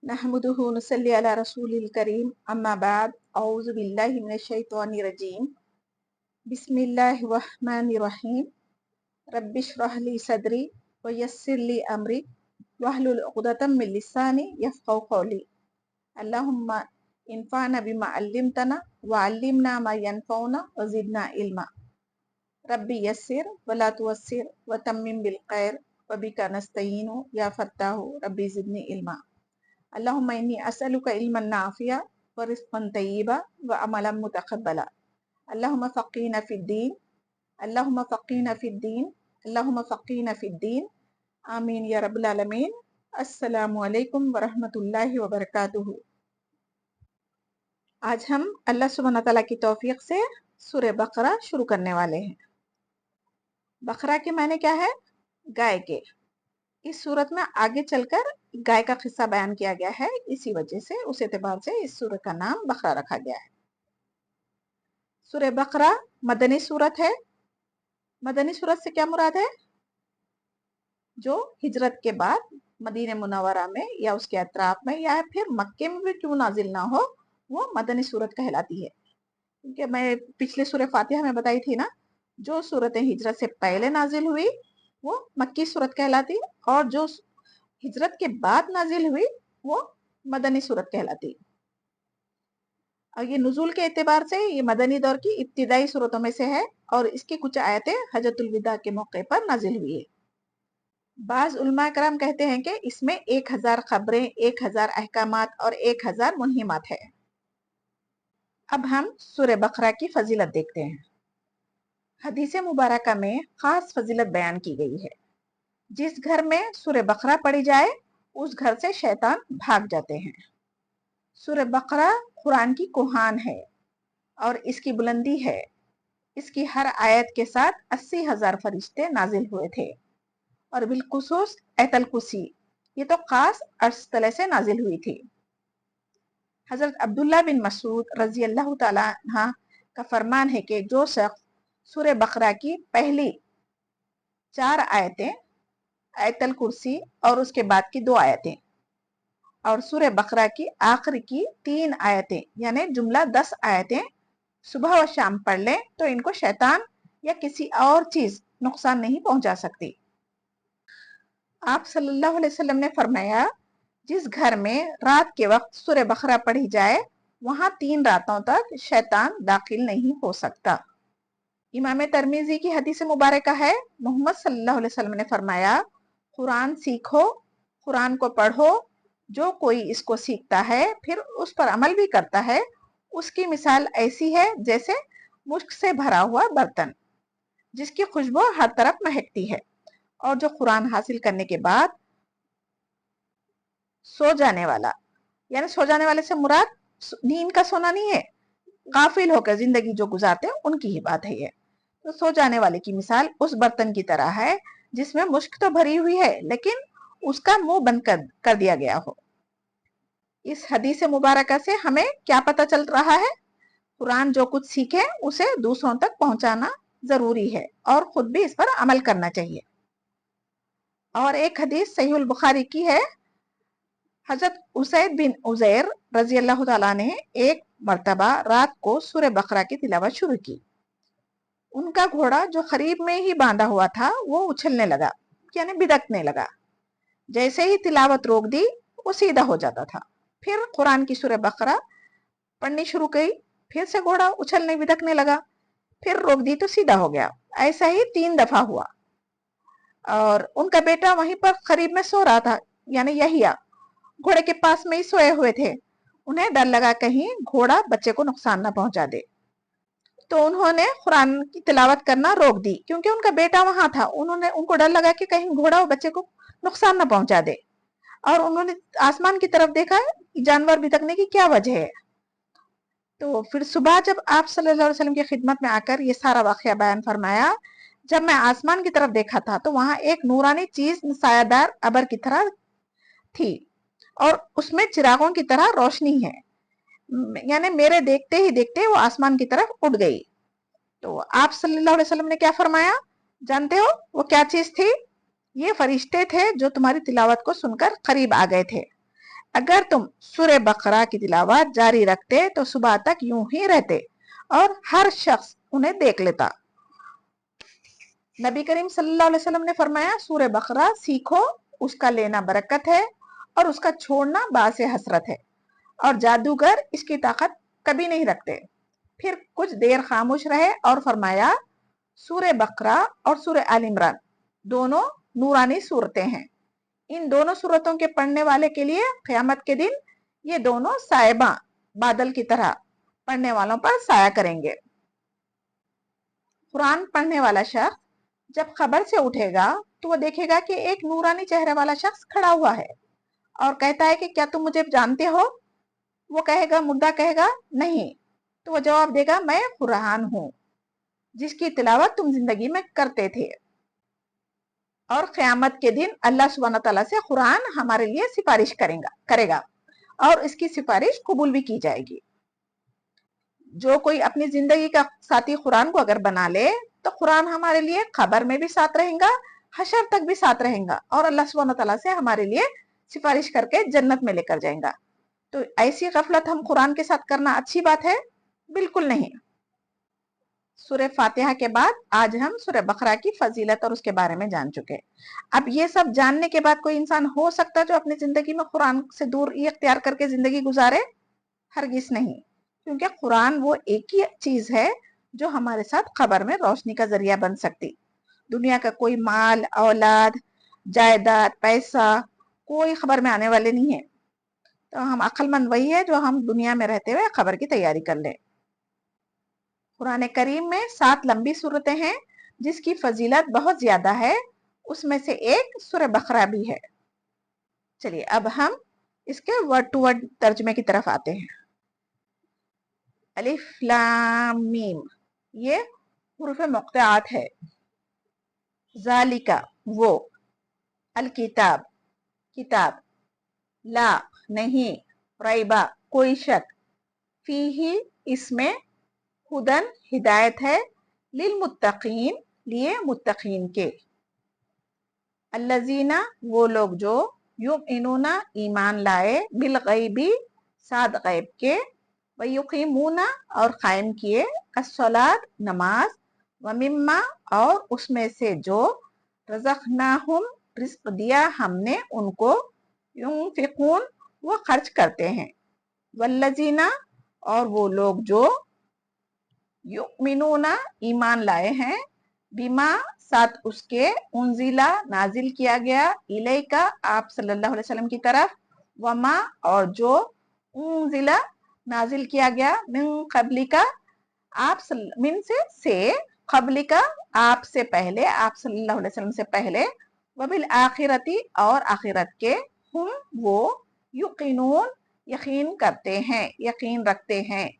नहमदुहु नसल्ली अला रसूलिल करीम अम्मा बाद औज़ु बिल्लाहि मिनश शैतानिर रजीम बिस्मिल्लाहिर रहमानिर रहीम रब्बिश्रह ली सदरी व यस्सिर ली अमरी वहलुल उक़दतम मिन लिसानी यफ़क़हू क़ौली अल्लाहुम्मा इन्फ़अना बिमा अल्लिमतना व अल्लिमना मा यनफ़ऊना व ज़िदना इल्मा रब्बी यस्सिर व ला तुअस्सिर व तम्मिम बिल खैर व बिका नस्तईनु या फ़त्ताहु रब्बी ज़िदनी इल्मा अल्लाहुम्मा इन्नी असअलुका इल्मन नाफ़िया व रिज़्क़न तय्यिबा व अमलन मुतक़ब्बला अल्लाहुम्मा फ़क़्हिना फ़िद्दीन अल्लाहुम्मा फ़क़्हिना फ़िद्दीन अल्लाहुम्मा फ़क़्हिना फ़िद्दीन आमीन या रब्बल आलमीन। अस्सलामु अलैकुम व रहमतुल्लाहि व बरकातुहू। आज हम अल्लाह सुब्हानहू व तआला की तौफीक से सूरह बकरा शुरू करने वाले हैं। बकरा के माने क्या है? गाय के। इस सूरत में आगे चलकर गाय का किस्सा बयान किया गया है, इसी वजह से उस एतबार से इस सूरत का नाम बकरा रखा गया है। सूरह बकरा मदनी सूरत है। मदनी सूरत से क्या मुराद है? जो हिजरत के बाद मदीने मुनव्वरा में या उसके अतराफ में या फिर मक्के में भी क्यों नाजिल ना हो, वो मदनी सूरत कहलाती है। क्योंकि मैं पिछले सूरह फातिहा में बताई थी ना, जो सूरतें हिजरत से पहले नाजिल हुई वो मक्की सूरत कहलाती, और जो हिजरत के बाद नाजिल हुई वो मदनी सूरत कहलाती। और ये नुज़ूल के एतबार से ये मदनी दौर की इब्तिदाई सूरतों में से है, और इसकी कुछ आयतें हजतुल विदा के मौके पर नाजिल हुई है। बाज़ उलमा कराम कहते हैं कि इसमें 1000 खबरें, 1000 अहकामात और 1000 मुनहिमात है। अब हम सूरह बकरा की फजीलत देखते हैं। हदीस मुबारका में खास फजीलत बयान की गई है। जिस घर में सूरह बकरा पढ़ी जाए उस घर से शैतान भाग जाते हैं। सूरह बकरा कुरान की कुहान है और इसकी बुलंदी है। इसकी हर आयत के साथ 80,000 फरिश्ते नाजिल हुए थे, और बिलखुसूस आयतुल कुर्सी ये तो खास अर्श तले से नाजिल हुई थी। हजरत अब्दुल्ला बिन मसूद रजी अल्लाह तआला अन्हा का फरमान है कि जो शख्स सूरह बकरा की पहली 4 आयतें, आयतुल कुर्सी और उसके बाद की 2 आयतें और सूरह बकरा की आखिरी की 3 आयतें यानी जुमला 10 आयतें सुबह और शाम पढ़ लें तो इनको शैतान या किसी और चीज नुकसान नहीं पहुंचा सकती। आप सल्लल्लाहु अलैहि वसल्लम ने फरमाया, जिस घर में रात के वक्त सूरह बकरा पढ़ी जाए वहां 3 रातों तक शैतान दाखिल नहीं हो सकता। इमाम तिरमिज़ी की हदीस मुबारका है, मोहम्मद सल्लल्लाहु अलैहि वसल्लम ने फरमाया, कुरान सीखो, कुरान को पढ़ो, जो कोई इसको सीखता है फिर उस पर अमल भी करता है, उसकी मिसाल ऐसी है जैसे मुश्क से भरा हुआ बर्तन जिसकी खुशबू हर तरफ महकती है। और जो कुरान हासिल करने के बाद सो जाने वाला, यानी सो जाने वाले से मुराद नींद का सोना नहीं है, गाफिल होकर जिंदगी जो गुजारते हैं उनकी ही बात है ये। तो सो जाने वाले की मिसाल उस बर्तन की तरह है जिसमें मुश्क तो भरी हुई है लेकिन उसका मुंह बंद कर दिया गया हो। इस हदीस मुबारका से हमें क्या पता चल रहा है? कुरान जो कुछ सीखे उसे दूसरों तक पहुंचाना जरूरी है और खुद भी इस पर अमल करना चाहिए। और एक हदीस सहीहुल बुखारी की है, हजरत उसैद बिन उजैर रजी अल्लाह तआला ने एक मर्तबा रात को सूरह बकरा की तिलावत शुरू की। उनका घोड़ा जो करीब में ही बांधा हुआ था वो उछलने लगा, यानी बिदकने लगा। जैसे ही तिलावत रोक दी वो सीधा हो जाता था। फिर कुरान की सूरह बकरा पढ़नी शुरू की, फिर से घोड़ा उछलने बिदकने लगा, फिर रोक दी तो सीधा हो गया। ऐसा ही 3 दफा हुआ। और उनका बेटा वहीं पर करीब में सो रहा था, यानी यहिया घोड़े के पास में ही सोए हुए थे। उन्हें डर लगा कहीं घोड़ा बच्चे को नुकसान न पहुंचा दे, तो उन्होंने कुरान की तिलावत करना रोक दी। क्योंकि उनका बेटा वहां था, उनको डर लगा कि कहीं घोड़ा और बच्चे को नुकसान न पहुंचा दे। और उन्होंने आसमान की तरफ देखा, जानवर बिदकने की क्या वजह है। तो फिर सुबह जब आप सल्लल्लाहु अलैहि वसल्लम की खिदमत में आकर ये सारा वाकया बयान फरमाया, जब मैं आसमान की तरफ देखा था तो वहां एक नूरानी चीज सायादार अबर की तरह थी और उसमें चिरागों की तरह रोशनी है, यानी मेरे देखते ही देखते वो आसमान की तरफ उड़ गई। तो आप सल्लल्लाहु अलैहि वसल्लम ने क्या फरमाया, जानते हो वो क्या चीज थी? ये फरिश्ते थे जो तुम्हारी तिलावत को सुनकर करीब आ गए थे। अगर तुम सूरह बकरा की तिलावत जारी रखते तो सुबह तक यूं ही रहते और हर शख्स उन्हें देख लेता। नबी करीम सल्लल्लाहु अलैहि वसल्लम ने फरमाया, सूरह बकरा सीखो, उसका लेना बरकत है और उसका छोड़ना बासे हसरत है, और जादूगर इसकी ताकत कभी नहीं रखते। फिर कुछ देर खामोश रहे और फरमाया, सूरह बकरा और सूरह आल इमरान दोनों नूरानी सूरतें हैं। इन दोनों सूरतों के पढ़ने वाले के लिए क़यामत के दिन ये दोनों साहिबा बादल की तरह पढ़ने वालों पर साया करेंगे। कुरान पढ़ने वाला शख्स जब खबर से उठेगा तो वो देखेगा कि एक नूरानी चेहरे वाला शख्स खड़ा हुआ है और कहता है कि क्या तुम मुझे जानते हो? वो कहेगा, मुर्दा कहेगा नहीं, तो वो जवाब देगा, मैं कुरान हूँ जिसकी तिलावत तुम जिंदगी में करते थे। और क़यामत के दिन अल्लाह सुब्हान तआला से कुरान हमारे लिए सिफारिश करेगा और इसकी सिफारिश कबूल भी की जाएगी। जो कोई अपनी जिंदगी का साथी कुरान को अगर बना ले तो कुरान हमारे लिए खबर में भी साथ रहेगा, हशर तक भी साथ रहेगा और अल्लाह सुब्हान तआला से हमारे लिए सिफारिश करके जन्नत में लेकर जाएगा। तो ऐसी गफलत हम कुरान के साथ करना अच्छी बात है? बिल्कुल नहीं। सूरह फातिहा के बाद आज हम सूरह बकरा की फजीलत और उसके बारे में जान चुके। अब ये सब जानने के बाद कोई इंसान हो सकता है जो अपनी जिंदगी में कुरान से दूर ये इख्तियार करके जिंदगी गुजारे? हरगिज नहीं, क्योंकि कुरान वो एक ही चीज है जो हमारे साथ खबर में रोशनी का जरिया बन सकती। दुनिया का कोई माल, औलाद, जायदाद, पैसा कोई खबर में आने वाले नहीं है। तो हम अक्लमंद वही है जो हम दुनिया में रहते हुए खबर की तैयारी कर ले। कुरान करीम में 7 लंबी सूरतें हैं जिसकी फजीलत बहुत ज्यादा है, उसमें से एक सूरह बकरा भी है। चलिए अब हम इसके वर्ड टू वर्ड तर्जमे की तरफ आते हैं। अलिफ लाम मीम ये हुरूफ मुक़त्तआत है। ज़ालिका वो, अल किताब किताब, ला नहीं, रैबा कोई शक, फीही इसमें, हुदन हिदायत है, लिल मुत्तकीन लिए मुत्तकीन के, अल्लज़ीना वो लोग जो, युमिनूना ईमान लाए, बिल गैबी साद गैब के, व युकीमूना और कायम किए, अस्सलात नमाज, व मिम्मा और उसमें से जो, रज़क़नाहुम रिज़्क़ दिया हमने उनको, युनफिकून वो खर्च करते हैं, वल्लज़ीना और वो लोग जो, युमिनूना ईमान लाए हैं, बिमा साथ उसके, उनजिला नाजिल किया गया, इलैका आप सल्लल्लाहु अलैहि वसल्लम की तरफ, वमा और जो, उनजिला नाजिल किया गया, मिन क़ब्लिका आप मिन से क़ब्लिका आप से पहले, आप सल्लल्लाहु अलैहि वसल्लम से पहले, वबिल आखिरती और आखिरत के, हम वो, युकीनून यकीन करते हैं, यकीन रखते हैं,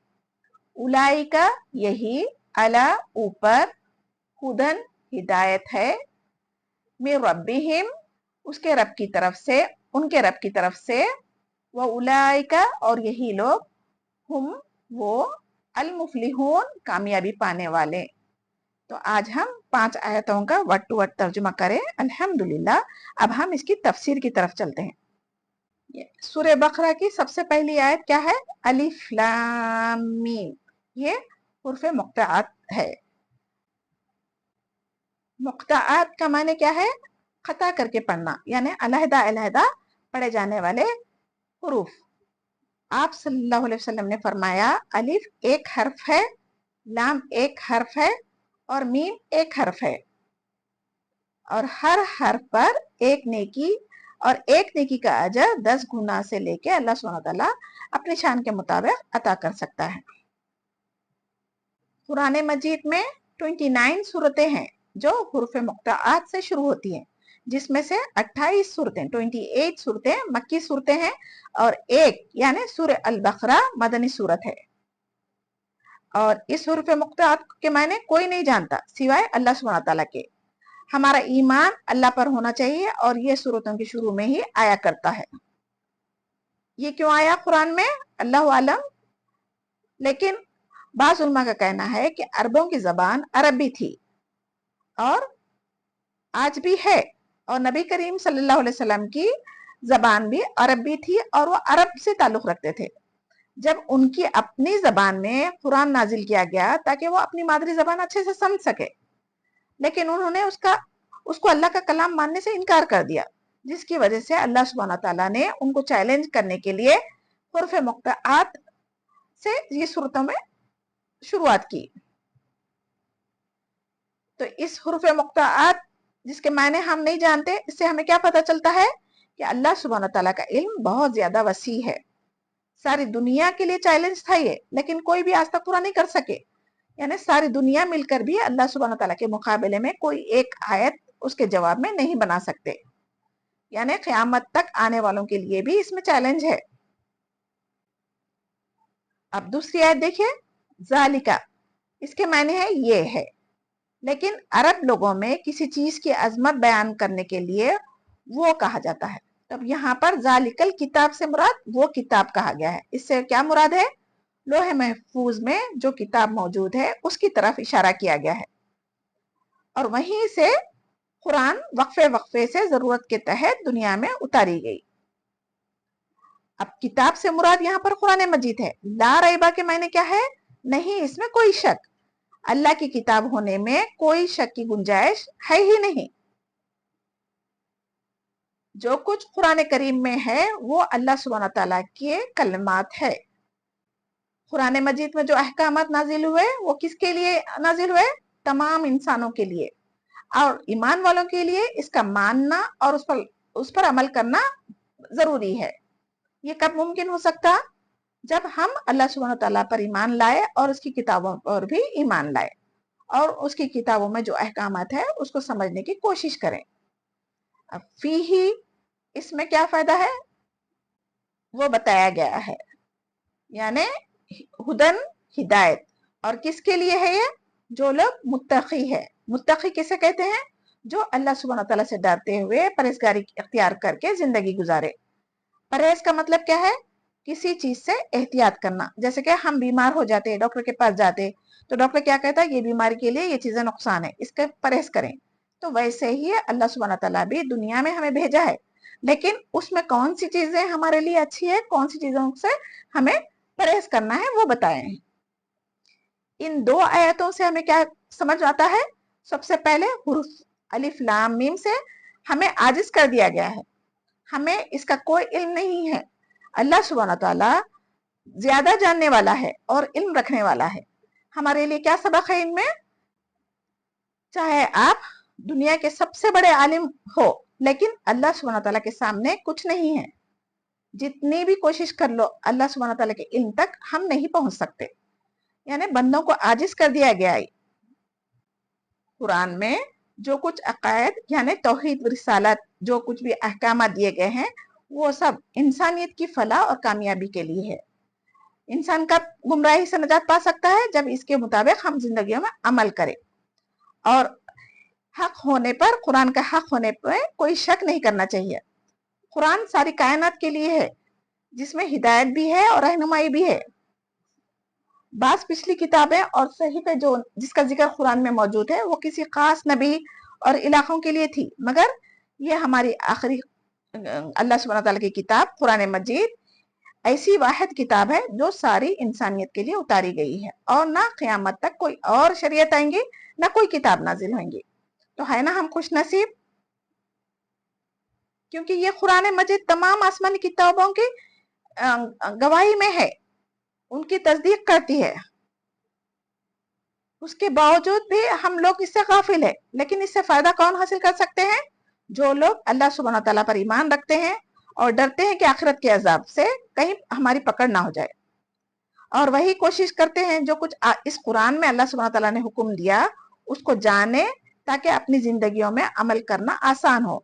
उलाइका यही, अला ऊपर, हुदन हिदायत है, मिर रब्बिहिम उसके रब की तरफ से, उनके रब की तरफ से, व उलाइका और यही लोग, हम वो, अल मुफलिहून कामयाबी पाने वाले। तो आज हम 5 आयतों का वर्ड टू वर्ड तर्जुमा करें अल्हम्दुलिल्लाह। अब हम इसकी तफसीर की तरफ चलते हैं। सूरह बकरा की सबसे पहली आयत क्या है? अलिफ लाम मीम ये हुर्फ मुक़त्तआत है। मुक़त्तआत का माने क्या है? खता करके पढ़ना, यानी अलहदा अलहदा पढ़े जाने वाले हुरूफ। आप सल्लल्लाहु अलैहि वसल्लम ने फरमाया, अलिफ एक हर्फ है, लाम एक हर्फ है और मीम एक हर्फ है, और हर हर्फ पर एक नेकी और एक नेकी का अजर 10 गुना से लेके अल्लाह सुब्हानहू व तआला अपनी शान के मुताबिक अता कर सकता है। कुरान मजीद में 29 सूरतें हैं जो हुरूफ मुक़त्तआत से शुरू होती हैं, जिसमें से 28 सूरतें 28 सूरतें मक्की सूरतें हैं और एक यानी सूरह अल बकरा मदनी सूरत है। और इस हुरूफ मुक़त्तआत के मायने कोई नहीं जानता सिवाय अल्लाह सुब्हानहू व तआला के। हमारा ईमान अल्लाह पर होना चाहिए और ये सूरतों के शुरू में ही आया करता है। ये क्यों आया कुरान में अल्लाह आलम, लेकिन बाज़ उलमा का कहना है कि अरबों की जबान अरबी थी और आज भी है, और नबी करीम सल्लल्लाहु अलैहि वसल्लम की زبان بھی عربی تھی اور وہ عرب سے تعلق رکھتے تھے. جب ان کی اپنی زبان میں قرآن نازل کیا گیا تاکہ وہ اپنی مادری زبان اچھے سے سمجھ سکے، لیکن انہوں نے اس کو اللہ کا کلام ماننے سے انکار کر دیا، جس کی وجہ سے اللہ سبحانہ تعالیٰ نے ان کو چیلنج کرنے کے لیے حروف مقطعات سے یہ صورتوں میں شروعات کی. تو اس حروف مقطعات جس کے معنی ہم نہیں جانتے، اس سے ہمیں کیا پتہ چلتا ہے کہ اللہ سبحانہ تعالیٰ کا علم بہت زیادہ وسیع ہے. ساری دنیا کے لیے چیلنج تھا یہ، لیکن کوئی بھی آج تک پورا نہیں کر سکے. یعنی ساری دنیا مل کر بھی اللہ سبحانہ تعالیٰ کے مقابلے میں کوئی ایک آیت اس کے جواب میں نہیں بنا سکتے. یعنی قیامت تک آنے والوں کے لیے بھی اس میں چیلنج ہے. اب دوسری آیت دیکھیے، ذالکا، اس کے معنی ہے یہ ہے. لیکن عرب لوگوں میں کسی چیز کی عظمت بیان کرنے کے لیے وہ کہا جاتا ہے. تب یہاں پر ذالکل کتاب سے مراد وہ کتاب کہا گیا ہے. اس سے کیا مراد ہے؟ لوح محفوظ میں جو کتاب موجود ہے اس کی طرف اشارہ کیا گیا ہے، اور وہیں سے قرآن وقفے وقفے سے ضرورت کے تحت دنیا میں اتاری گئی. اب کتاب سے مراد یہاں پر قرآن مجید ہے. لا ریبہ کے معنی کیا ہے؟ نہیں اس میں کوئی شک. اللہ کی کتاب ہونے میں کوئی شک کی گنجائش ہے ہی نہیں. جو کچھ قرآن کریم میں ہے وہ اللہ سبحانہ تعالیٰ کے کلمات ہے. قرآن مجید میں جو احکامات نازل ہوئے وہ کس کے لیے نازل ہوئے؟ تمام انسانوں کے لیے، اور ایمان والوں کے لیے اس کا ماننا اور اس پر عمل کرنا ضروری ہے. یہ کب ممکن ہو سکتا؟ جب ہم اللہ سبحانہ تعالیٰ پر ایمان لائے اور اس کی کتابوں پر بھی ایمان لائے، اور اس کی کتابوں میں جو احکامات ہے اس کو سمجھنے کی کوشش کریں. اب فیہ، اس میں کیا فائدہ ہے وہ بتایا گیا ہے. یعنی ہدن، ہدایت. اور کس کے لیے ہے یہ؟ جو لوگ متقی ہے. متقی کسے کہتے ہیں؟ جو اللہ سبحانہ تعالیٰ سے ڈرتے ہوئے پرہیزگاری اختیار کر کے زندگی گزارے. پرہیز کا مطلب کیا ہے؟ کسی چیز سے احتیاط کرنا. جیسے کہ ہم بیمار ہو جاتے، ڈاکٹر کے پاس جاتے تو ڈاکٹر کیا کہتا ہے؟ یہ بیماری کے لیے یہ چیزیں نقصان ہے، اس کا پرہیز کریں. تو ویسے ہی اللہ سبحانہ تعالیٰ بھی دنیا میں ہمیں بھیجا ہے، لیکن اس میں کون سی چیزیں ہمارے لیے اچھی ہے، کون سی چیزوں سے ہمیں پرہیز کرنا ہے وہ بتائے ہیں. ان دو آیتوں سے ہمیں کیا سمجھ آتا ہے؟ سب سے پہلے حروف الف لام میم سے ہمیں عاجز کر دیا گیا ہے. ہمیں اس کا کوئی علم نہیں ہے. اللہ سبحانہ تعالیٰ زیادہ جاننے والا ہے اور علم رکھنے والا ہے. ہمارے لیے کیا سبق ہے ان میں؟ چاہے آپ دنیا کے سب سے بڑے عالم ہو، لیکن اللہ سبحانہ تعالیٰ کے سامنے کچھ نہیں ہے. جتنی بھی کوشش کر لو اللہ سبحانہ تعالیٰ کے علم تک ہم نہیں پہنچ سکتے. یعنی بندوں کو عاجز کر دیا گیا ہے. قرآن میں جو کچھ عقائد یعنی توحید و رسالت، جو کچھ بھی احکامات دیے گئے ہیں وہ سب انسانیت کی فلاح اور کامیابی کے لیے ہے. انسان کب گمراہی سے نجات پا سکتا ہے؟ جب اس کے مطابق ہم زندگیوں میں عمل کریں، اور حق ہونے پر، قرآن کا حق ہونے پر کوئی شک نہیں کرنا چاہیے. قرآن ساری کائنات کے لیے ہے، جس میں ہدایت بھی ہے اور رہنمائی بھی ہے. بعض پچھلی کتابیں اور صحیفے جس کا ذکر قرآن میں موجود ہے وہ کسی خاص نبی اور علاقوں کے لیے تھی، مگر یہ ہماری آخری اللہ سبحانہ تعالیٰ کی کتاب قرآن مجید ایسی واحد کتاب ہے جو ساری انسانیت کے لیے اتاری گئی ہے، اور نہ قیامت تک کوئی اور شریعت آئیں گی، نہ کوئی کتاب نازل ہوئیں گی. تو ہے نا ہم خوش نصیب، کیونکہ یہ قرآن مجید تمام آسمانی کتابوں کی گواہی میں ہے، ان کی تصدیق کرتی ہے. اس کے باوجود بھی ہم لوگ اس سے غافل ہیں. لیکن اس سے فائدہ کون حاصل کر سکتے ہیں؟ جو لوگ اللہ سبحانہ تعالیٰ پر ایمان رکھتے ہیں اور ڈرتے ہیں کہ آخرت کے عذاب سے کہیں ہماری پکڑ نہ ہو جائے، اور وہی کوشش کرتے ہیں جو کچھ اس قرآن میں اللہ سبحانہ تعالیٰ نے حکم دیا اس کو جانے، تاکہ اپنی زندگیوں میں عمل کرنا آسان ہو،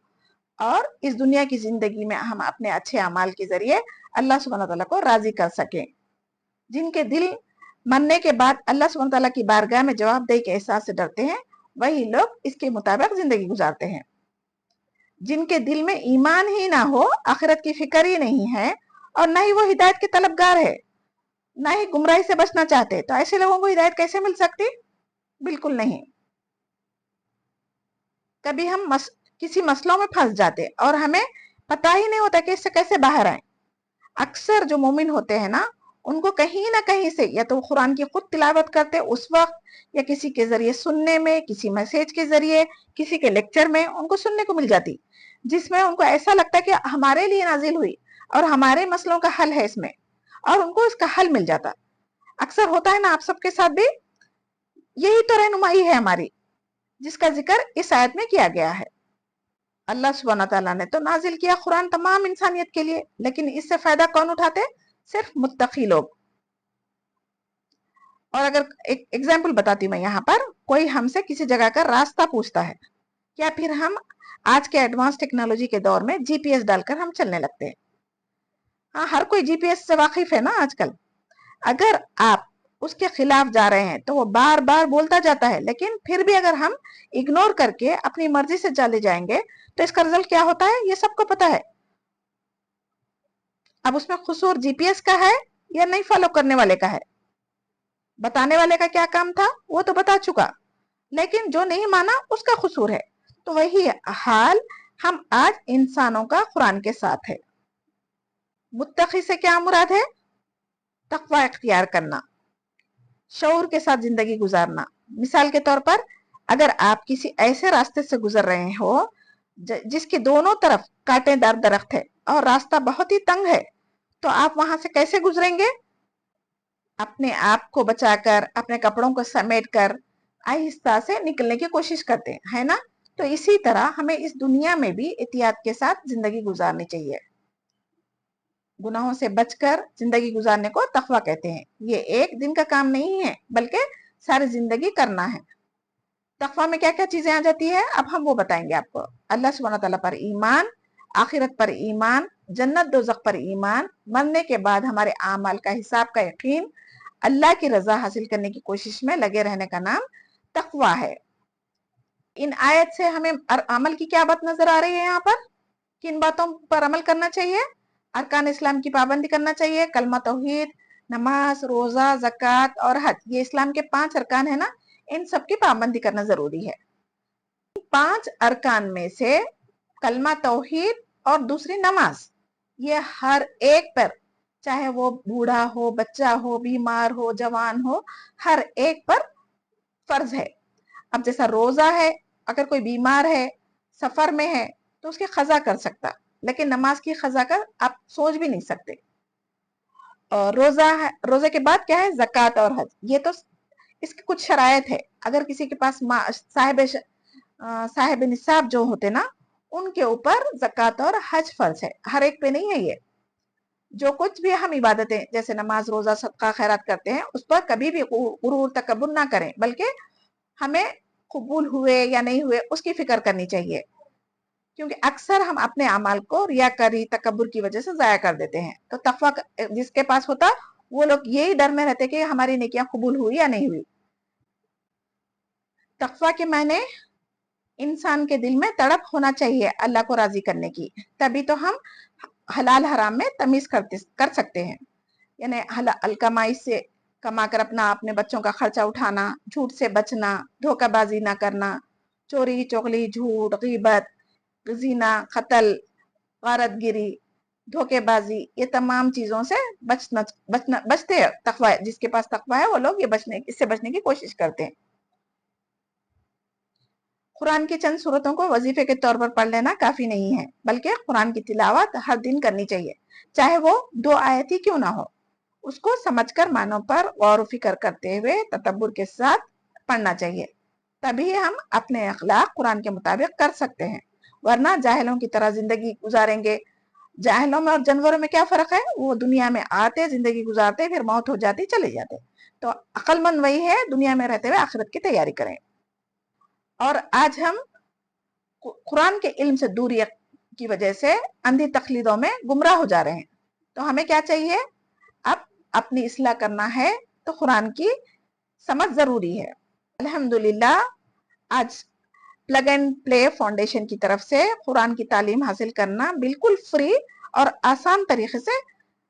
اور اس دنیا کی زندگی میں ہم اپنے اچھے اعمال کے ذریعے اللہ سبحانہ تعالیٰ کو راضی کر سکیں. جن کے دل مننے کے بعد اللہ سبحانہ تعالیٰ کی بارگاہ میں جواب دہی کے احساس سے ڈرتے ہیں، وہی لوگ اس کے مطابق زندگی گزارتے ہیں. جن کے دل میں ایمان ہی نہ ہو، آخرت کی فکر ہی نہیں ہے، اور نہ ہی وہ ہدایت کے طلبگار ہے، نہ ہی گمراہی سے بچنا چاہتے، تو ایسے لوگوں کو ہدایت کیسے مل سکتی؟ بالکل نہیں. کبھی ہم کسی مسئلوں میں پھنس جاتے اور ہمیں पता ही नहीं होता कि इससे कैसे बाहर आए। अक्सर जो मोमिन होते हैं ना, उनको कहीं ना कहीं से या तो कुरान की खुद तिलावत करते उस वक्त, या किसी के जरिए सुनने में, किसी मैसेज के जरिए, किसी के लेक्चर में उनको सुनने को मिल जाती, जिसमें उनको ऐसा लगता कि हमारे लिए नाजिल हुई और हमारे मसलों का हल है इसमें, और उनको इसका हल मिल जाता। अक्सर होता है ना आप सबके साथ भी, यही तो रहनुमाई है हमारी, जिसका जिक्र इस आयत में किया गया है। अल्लाह सुब्हाना तआला ने तो नाजिल किया कुरान तमाम इंसानियत के लिए, लेकिन इससे फायदा कौन उठाते? सिर्फ मुत्तकी लोग। और अगर एक एग्जाम्पल बताती हूँ मैं यहाँ पर, कोई हमसे किसी जगह का रास्ता पूछता है, या फिर हम आज के एडवांस टेक्नोलॉजी के दौर में जीपीएस डालकर हम चलने लगते हैं। हाँ, हर कोई जीपीएस से वाकिफ है ना आजकल। अगर आप उसके खिलाफ जा रहे हैं तो वो बार बार बोलता जाता है, लेकिन फिर भी अगर हम इग्नोर करके अपनी मर्जी से चले जाएंगे तो इसका रिजल्ट क्या होता है ये सबको पता है। अब उसमें कसूर जीपीएस का है या नहीं फॉलो करने वाले का है? बताने वाले का क्या काम था वो तो बता चुका, लेकिन जो नहीं माना उसका कसूर है। तो वही हाल हम आज इंसानों का कुरान के साथ है। मुत्तकी से क्या मुराद है? तकवा इख्तियार करना, शऊर के साथ जिंदगी गुजारना। मिसाल के तौर पर, अगर आप किसी ऐसे रास्ते से गुजर रहे हो जिसके दोनों तरफ कांटेदार दरख्त है और रास्ता बहुत ही तंग है, तो आप वहां से कैसे गुजरेंगे? अपने आप को बचाकर, अपने कपड़ों को समेट कर आहिस्ता से निकलने की कोशिश करते हैं, है ना? तो इसी तरह हमें इस दुनिया में भी एहतियात के साथ जिंदगी गुजारनी चाहिए। गुनाहों से बचकर जिंदगी गुजारने को तकवा कहते हैं। ये एक दिन का काम नहीं है, बल्कि सारी जिंदगी करना है। तकवा में क्या क्या चीजें आ जाती है, अब हम वो बताएंगे आपको। अल्लाह सुब्हानहू तआला पर ईमान, आखिरत पर ईमान, जन्नत दोज़ख पर ईमान, मरने के बाद हमारे आमाल का हिसाब का यकीन, अल्लाह की रजा हासिल करने की कोशिश में लगे रहने का नाम तकवा है। इन आयत से हमें अमल की क्या बात नजर आ रही है? यहाँ पर किन बातों पर अमल करना चाहिए? अरकान इस्लाम की पाबंदी करना चाहिए, कलमा तौहीद, नमाज, रोजा, ज़कात और हज, ये इस्लाम के 5 अरकान है ना, इन सब की पाबंदी करना जरूरी है। 5 अरकान में से कलमा तौहीद और दूसरी नमाज, ये हर एक पर, चाहे वो बूढ़ा हो, बच्चा हो, बीमार हो, जवान हो, हर एक पर फर्ज है। अब जैसा रोजा है, अगर कोई बीमार है, सफर में है, तो उसकी खजा कर सकता, लेकिन नमाज की खजा कर आप सोच भी नहीं सकते। और रोजा है, रोजे के बाद क्या है? ज़कात और हज। ये तो इसकी कुछ शरायत है। अगर किसी के पास साहिब निसाब जो होते ना, उनके ऊपर ज़कात और हज फर्ज है, हर एक पे नहीं है ये। जो कुछ भी हम इबादतें जैसे नमाज, रोजा, सदका, खैरात करते हैं, उस पर कभी भी गुरूर तकब्बुर ना करें, बल्कि हमें कबूल हुए या नहीं हुए उसकी फिक्र करनी चाहिए, क्योंकि अक्सर हम अपने अमाल को रियाकारी, तकब्बुर की वजह से जाया कर देते हैं। तो तकवा जिसके पास होता, वो लोग यही डर में रहते कि हमारी नेकियां कबूल हुई या नहीं हुई। तकवा के मायने इंसान के दिल में तड़प होना चाहिए अल्लाह को राजी करने की, तभी तो हम हलाल हराम में तमीज कर सकते हैं। यानी हलाल कमाई से कमाकर अपने बच्चों का खर्चा उठाना, झूठ से बचना, धोखाबाजी ना करना, चोरी चुगली, झूठ, गीबत, जीना, कत्ल, गारतगिरी, धोखेबाजी, ये तमाम चीजों से बचते हैं। तकवा, जिसके पास तकवा है वो लोग इससे बचने की कोशिश करते हैं। कुरान की चंद सूरतों को वजीफे के तौर पर पढ़ लेना काफी नहीं है, बल्कि कुरान की तिलावत हर दिन करनी चाहिए, चाहे वो 2 आयत ही क्यों ना हो। उसको समझकर मानों पर गौर फिक्र करते हुए तदब्बुर के साथ पढ़ना चाहिए, तभी हम अपने अखलाक कुरान के मुताबिक कर सकते हैं, वरना जाहिलों की तरह जिंदगी गुजारेंगे। जाहिलों में और जानवरों में क्या फर्क है? वो दुनिया में आते, जिंदगी गुजारते, फिर मौत हो जाती, चले जाते। तो अक्लमंद वही है दुनिया में रहते हुए आखिरत की तैयारी करें। और आज हम कुरान के इल्म से दूरी की वजह से अंधी तकलीदों में गुमराह हो जा रहे हैं। तो हमें क्या चाहिए? अब अपनी इस्लाह करना है तो कुरान की समझ जरूरी है। अल्हम्दुलिल्लाह, आज प्लग एंड प्ले फाउंडेशन की तरफ से कुरान की तालीम हासिल करना बिल्कुल फ्री और आसान तरीके से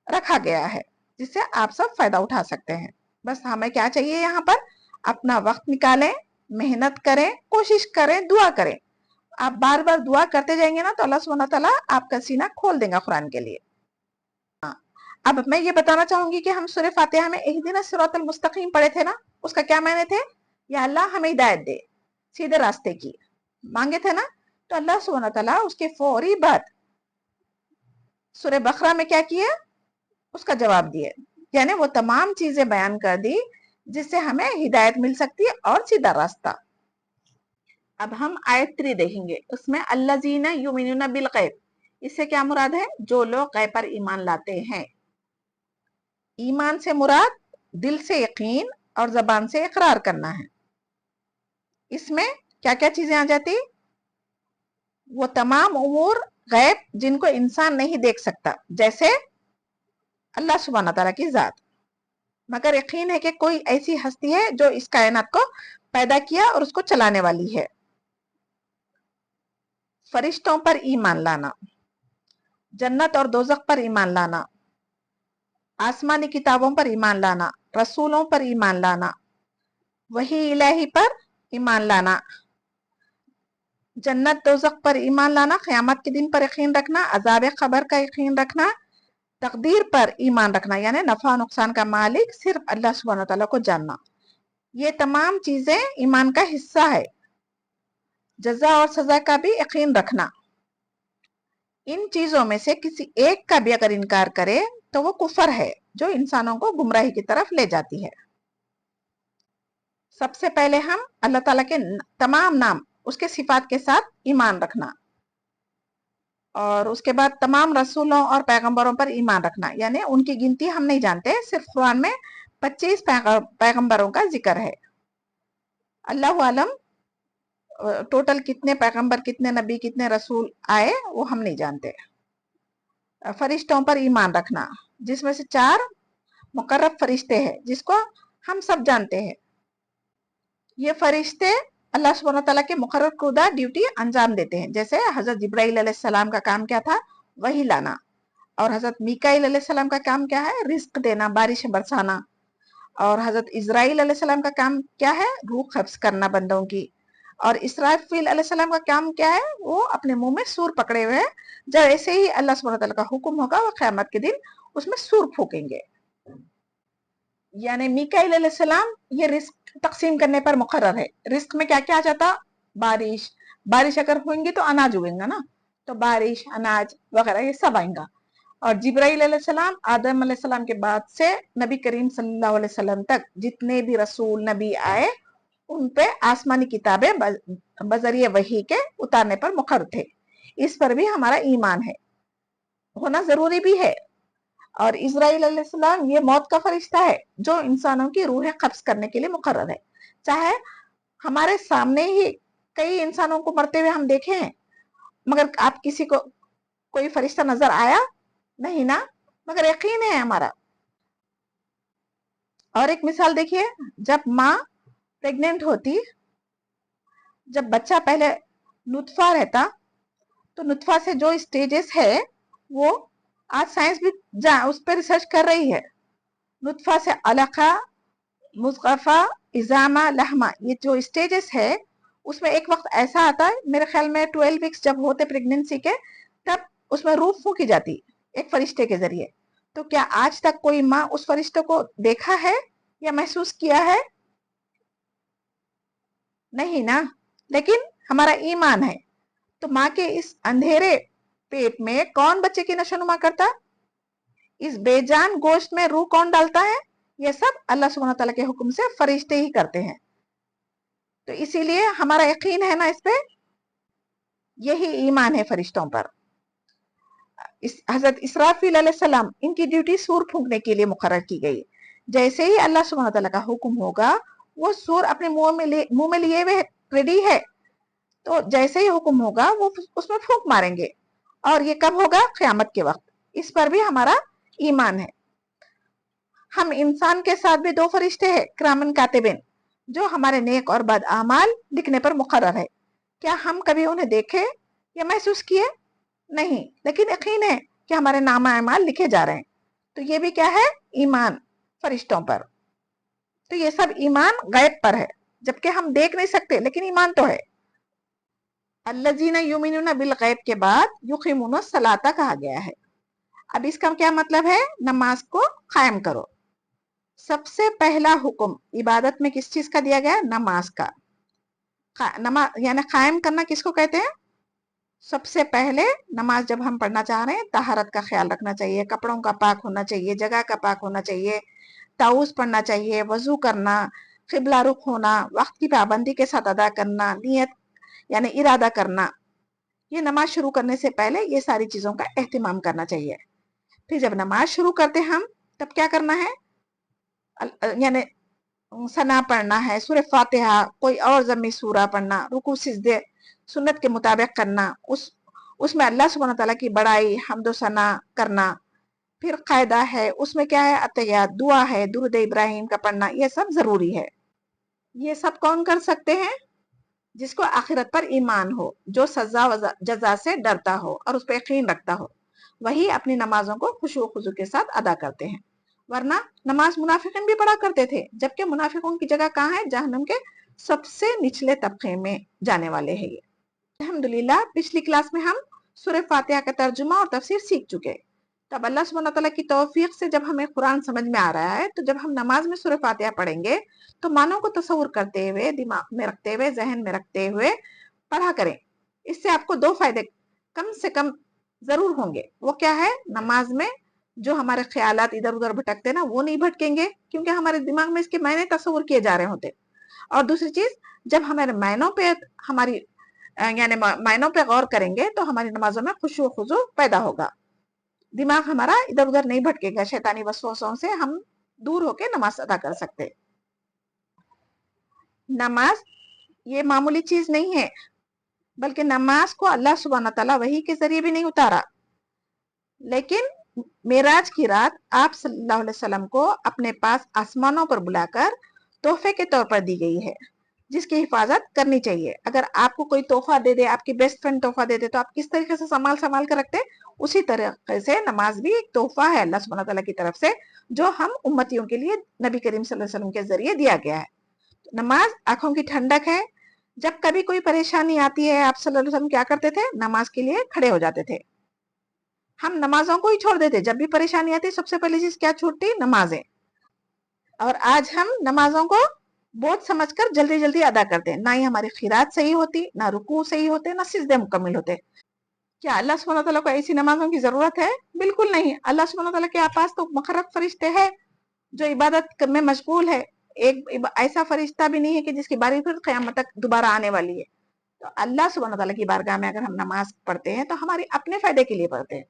रखा गया है, जिससे आप सब फायदा उठा सकते हैं। बस हमें क्या चाहिए? यहाँ पर अपना वक्त निकालें, मेहनत करें, कोशिश करें, दुआ करें। आप बार बार दुआ करते जाएंगे ना तो अल्लाह सुब्हानहू व तआला आपका सीना खोल देगा कुरान के लिए। अब मैं ये बताना चाहूंगी कि हम सूरह फातिहा में इहदिना सिरातल मुस्तकीम पढ़े थे ना, उसका क्या मायने थे? या अल्लाह हमें हिदायत दे सीधे रास्ते की, मांगे थे ना। तो अल्लाह सुब्हानहू व तआला उसके फौरी बाद सूरह बकरा में क्या किया? उसका जवाब दिए, यानी वो तमाम चीजें बयान कर दी जिससे हमें हिदायत मिल सकती है और सीधा रास्ता। अब हम आयत 3 देखेंगे, उसमें अल्लज़ीना युमिनूना बिल गैब, इससे क्या मुराद है? जो लोग गैब पर ईमान लाते हैं। ईमान से मुराद दिल से यकीन और जबान से इकरार करना है। इसमें क्या क्या चीजें आ जाती? वो तमाम उमूर गैब जिनको इंसान नहीं देख सकता, जैसे अल्लाह सुब्हानहू व तआला की जात, मगर यकीन है कि कोई ऐसी हस्ती है जो इस कायनात को पैदा किया और उसको चलाने वाली है। फरिश्तों पर ईमान लाना, जन्नत और दोजख पर ईमान लाना, आसमानी किताबों पर ईमान लाना, रसूलों पर ईमान लाना, वही इलाही पर ईमान लाना, जन्नत दोजख पर ईमान लाना, क़यामत के दिन पर यकीन रखना, अज़ाब क़ब्र का यकीन रखना, तकदीर पर ईमान रखना, यानी नफा नुकसान का मालिक सिर्फ अल्लाह सुब्हानहू व तआला को जानना। ये तमाम चीजें ईमान का हिस्सा है। जजा और सजा का भी यकीन रखना। इन चीजों में से किसी एक का भी अगर इनकार करे तो वो कुफर है जो इंसानों को गुमराही की तरफ ले जाती है। सबसे पहले हम अल्लाह ताला के तमाम नाम, उसके सिफात के साथ ईमान रखना, और उसके बाद तमाम रसूलों और पैगंबरों पर ईमान रखना, यानी उनकी गिनती हम नहीं जानते, सिर्फ कुरान में 25 पैगंबरों का जिक्र है। अल्लाह आलम टोटल कितने पैगंबर, कितने नबी, कितने रसूल आए वो हम नहीं जानते। फरिश्तों पर ईमान रखना, जिसमें से 4 मुकर्रब फरिश्ते हैं जिसको हम सब जानते हैं। ये फरिश्ते अल्लाह सुब्हानहू व तआला के मुकर्रर कुदा ड्यूटी अंजाम देते हैं। जैसे हजरत जिब्राइल अलैहिस्सलाम का काम क्या था? वही लाना। और हजरत मीकाईल अलैहिस्सलाम का काम क्या है? रिस्क देना, बारिश बरसाना। और हजरत इजराइल अलैहिस्सलाम का काम क्या है? रूह कब्ज करना बंदों की। और इसराफील अलैहिस्सलाम का काम क्या है? वो अपने मुंह में सूर पकड़े हुए हैं, जब ऐसे ही अल्लाह सुब्हानहू व तआला का हुक्म होगा वो क़यामत के दिन उसमें सूर फूकेंगे। यानी मीकाईल अलैहिस्सलाम ये रिस्क तकसीम करने पर मुकर्रर है। रिस्क में क्या क्या आ जाता? बारिश, बारिश अगर होंगी तो अनाज उगेगा ना, तो बारिश, अनाज वगैरह ये सब आएगा। और जिब्राइल अलैहिस्सलाम आदम अलैहिस्सलाम के बाद से नबी करीम सल्लल्लाहु अलैहि वसल्लम तक जितने भी रसूल नबी आए उन पे आसमानी किताबें बजरिए वही के उतारने पर मुकर्रर थे। इस पर भी हमारा ईमान है, होना जरूरी भी है। और इजराइल अलैहिस्सलाम ये मौत का फरिश्ता है जो इंसानों की रूहें कब्ज करने के लिए मुकर्रर है। चाहे हमारे सामने ही कई इंसानों को मरते हुए हम देखे हैं, मगर आप किसी को कोई फरिश्ता नजर आया नहीं ना, मगर यकीन है हमारा। और एक मिसाल देखिए, जब माँ प्रेग्नेंट होती, जब बच्चा पहले नुतफा रहता, तो नुतफा से जो स्टेजेस है वो आज साइंस भी उस पर रिसर्च कर रही है। नुतफा से अलका, मुज़ग़फ़ा, इज़ामा, लहमा, ये जो स्टेजेस है उसमें एक वक्त ऐसा आता है, मेरे ख्याल में 12 वीक्स जब होते प्रेगनेंसी के, तब उसमें रूह फूकी जाती एक फरिश्ते के जरिए। तो क्या आज तक कोई माँ उस फरिश्ते को देखा है या महसूस किया है? नहीं ना, लेकिन हमारा ईमान है। तो माँ के इस अंधेरे पेट में कौन बच्चे की नशोनुमा करता? इस बेजान गोश्त में रूह कौन डालता है? ये सब अल्लाह सुब्हानहू व तआला के हुक्म से फरिश्ते ही करते हैं। तो इसीलिए हमारा यकीन है ना इस पे, यही ईमान है फरिश्तों पर। हजरत इसराफील अलैहिस्सलाम, इनकी ड्यूटी सूर फूंकने के लिए मुकर्रर की गई। जैसे ही अल्लाह सुब्हानहू व तआला का हुक्म होगा, वो सूर अपने मुंह में लिए हुए रेडी है, तो जैसे ही हुक्म होगा वो उसमें फूंक मारेंगे। और ये कब होगा? क़यामत के वक्त। इस पर भी हमारा ईमान है। हम इंसान के साथ भी 2 फरिश्ते हैं, किरामन कातिबिन, जो हमारे नेक और बद आमाल लिखने पर मुकर्रर है। क्या हम कभी उन्हें देखे या महसूस किए? नहीं, लेकिन यकीन है कि हमारे नामा अमाल लिखे जा रहे हैं। तो ये भी क्या है? ईमान फरिश्तों पर। तो ये सब ईमान गैब पर है, जबकि हम देख नहीं सकते, लेकिन ईमान तो है। अल्लज़ीना युमिनूना बिल गैब के बाद युकीमूना सलाता कहा गया है। अब इसका क्या मतलब है? नमाज को कायम करो। सबसे पहला हुक्म इबादत में किस चीज का दिया गया? नमाज का। नमाज यानी कायम करना किसको कहते हैं? सबसे पहले नमाज जब हम पढ़ना चाह रहे हैं, तहारत का ख्याल रखना चाहिए, कपड़ों का पाक होना चाहिए, जगह का पाक होना चाहिए, ताउस पढ़ना चाहिए, वजू करना, किबला रुख होना, वक्त की पाबंदी के साथ अदा करना, नियत यानी इरादा करना। ये नमाज शुरू करने से पहले ये सारी चीजों का एहतिमाम करना चाहिए। फिर जब नमाज शुरू करते हम, तब क्या करना है? यानी सना पढ़ना है, सूरह फातिहा, कोई और जमी सूरा पढ़ना, रुकू सिजदे सुन्नत के मुताबिक करना, उसमें अल्लाह सुब्हानहू तआला की बड़ाई, हम्दो सना करना। फिर कायदा है, उसमें क्या है? अतहियात, दुआ है, दुरूद इब्राहिम का पढ़ना, ये सब जरूरी है। ये सब कौन कर सकते हैं? जिसको आखिरत पर ईमान हो, जो सजा जजा से डरता हो और उस पर यकीन रखता हो, वही अपनी नमाजों को खुशू खुजू के साथ अदा करते हैं। वरना नमाज मुनाफिकिन भी पढ़ा करते थे, जबकि मुनाफिकों की जगह कहाँ है? जहन्नम के सबसे निचले तबके में जाने वाले हैं ये। अल्हम्दुलिल्लाह, पिछली क्लास में हम सूरह फातिहा का तर्जुमा और तफसीर सीख चुके। तब अल्लाह सुब्हानहू तआला की तौफीक से जब हमें कुरान समझ में आ रहा है, तो जब हम नमाज में सूरह फातिहा पढ़ेंगे, तो मानों को तसव्वुर करते हुए, दिमाग में रखते हुए, जहन में रखते हुए पढ़ा करें। इससे आपको दो फायदे कम से कम जरूर होंगे। वो क्या है? नमाज में जो हमारे ख्यालात इधर उधर भटकते ना, वो नहीं भटकेंगे, क्योंकि हमारे दिमाग में इसके मायने तसव्वुर किए जा रहे होते। और दूसरी चीज, जब हमारे मायनों पे हमारी यानी मायनों पे गौर करेंगे, तो हमारी नमाजों में खुशू खुजू पैदा होगा। दिमाग हमारा इधर उधर नहीं भटकेगा, शैतानी वसवसों से हम दूर होकर नमाज अदा कर सकते। नमाज ये मामूली चीज नहीं है, बल्कि नमाज को अल्लाह सुब्हानहू तआला वही के जरिए भी नहीं उतारा, लेकिन मेराज की रात आप सल्लल्लाहु अलैहि वसल्लम को अपने पास आसमानों पर बुलाकर तोहफे के तौर पर दी गई है, जिसकी हिफाजत करनी चाहिए। अगर आपको कोई तोहफा दे दे, आपकी बेस्ट फ्रेंड तोहफा दे दे, तो आप किस तरीके से संभाल संभाल कर रखते? उसी तरीके से नमाज भी एक तोहफा है अल्लाह सुब्हानहू तआला की तरफ से, जो हम उम्मतियों के लिए नबी करीम सल्लल्लाहु अलैहि वसल्लम के जरिए दिया गया है। नमाज आंखों की ठंडक है। जब कभी कोई परेशानी आती है, आप सल्लल्लाहु अलैहि वसल्लम क्या करते थे? नमाज के लिए खड़े हो जाते थे। हम नमाजों को ही छोड़ देते, जब भी परेशानी आती सबसे पहली चीज क्या छूटती? नमाजें। और आज हम नमाजों को बोझ समझकर जल्दी जल्दी अदा करते हैं। ना ही हमारी खिरात सही होती, ना रुकू सही होते, ना सिजदे मुकम्मल होते। क्या अल्लाह सुब्हानहू तआला को ऐसी नमाजों की जरूरत है? बिल्कुल नहीं। अल्लाह सुब्हानहू तआला के पास तो मुकर्रब फरिश्ते हैं जो इबादत में मशगूल है। एक ऐसा फरिश्ता भी नहीं है कि जिसकी बारी फिर क़यामत तक दोबारा आने वाली है। तो अल्लाह सुब्हानहू तआला की बारगाह में अगर हम नमाज पढ़ते हैं, तो हमारे अपने फायदे के लिए पढ़ते हैं।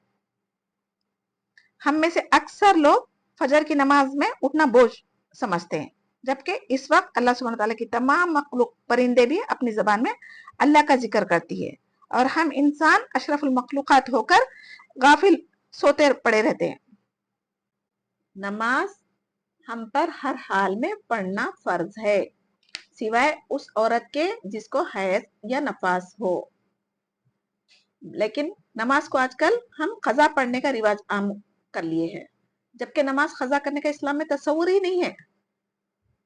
हम में से अक्सर लोग फजर की नमाज में उठना बोझ समझते हैं, जबकि इस वक्त अल्लाह सुब्हानहू तआला की तमाम मखलूक परिंदे भी अपनी जबान में अल्लाह का जिक्र करती है, और हम इंसान अशरफुल मखलूकात होकर गाफिल सोते पड़े रहते हैं। नमाज हम पर हर हाल में पढ़ना फर्ज है, सिवाय उस औरत के जिसको हैज या नफास हो। लेकिन नमाज को आजकल हम कजा पढ़ने का रिवाज आम कर लिए हैं, जबकि नमाज कजा करने का इस्लाम में तस्वुर ही नहीं है।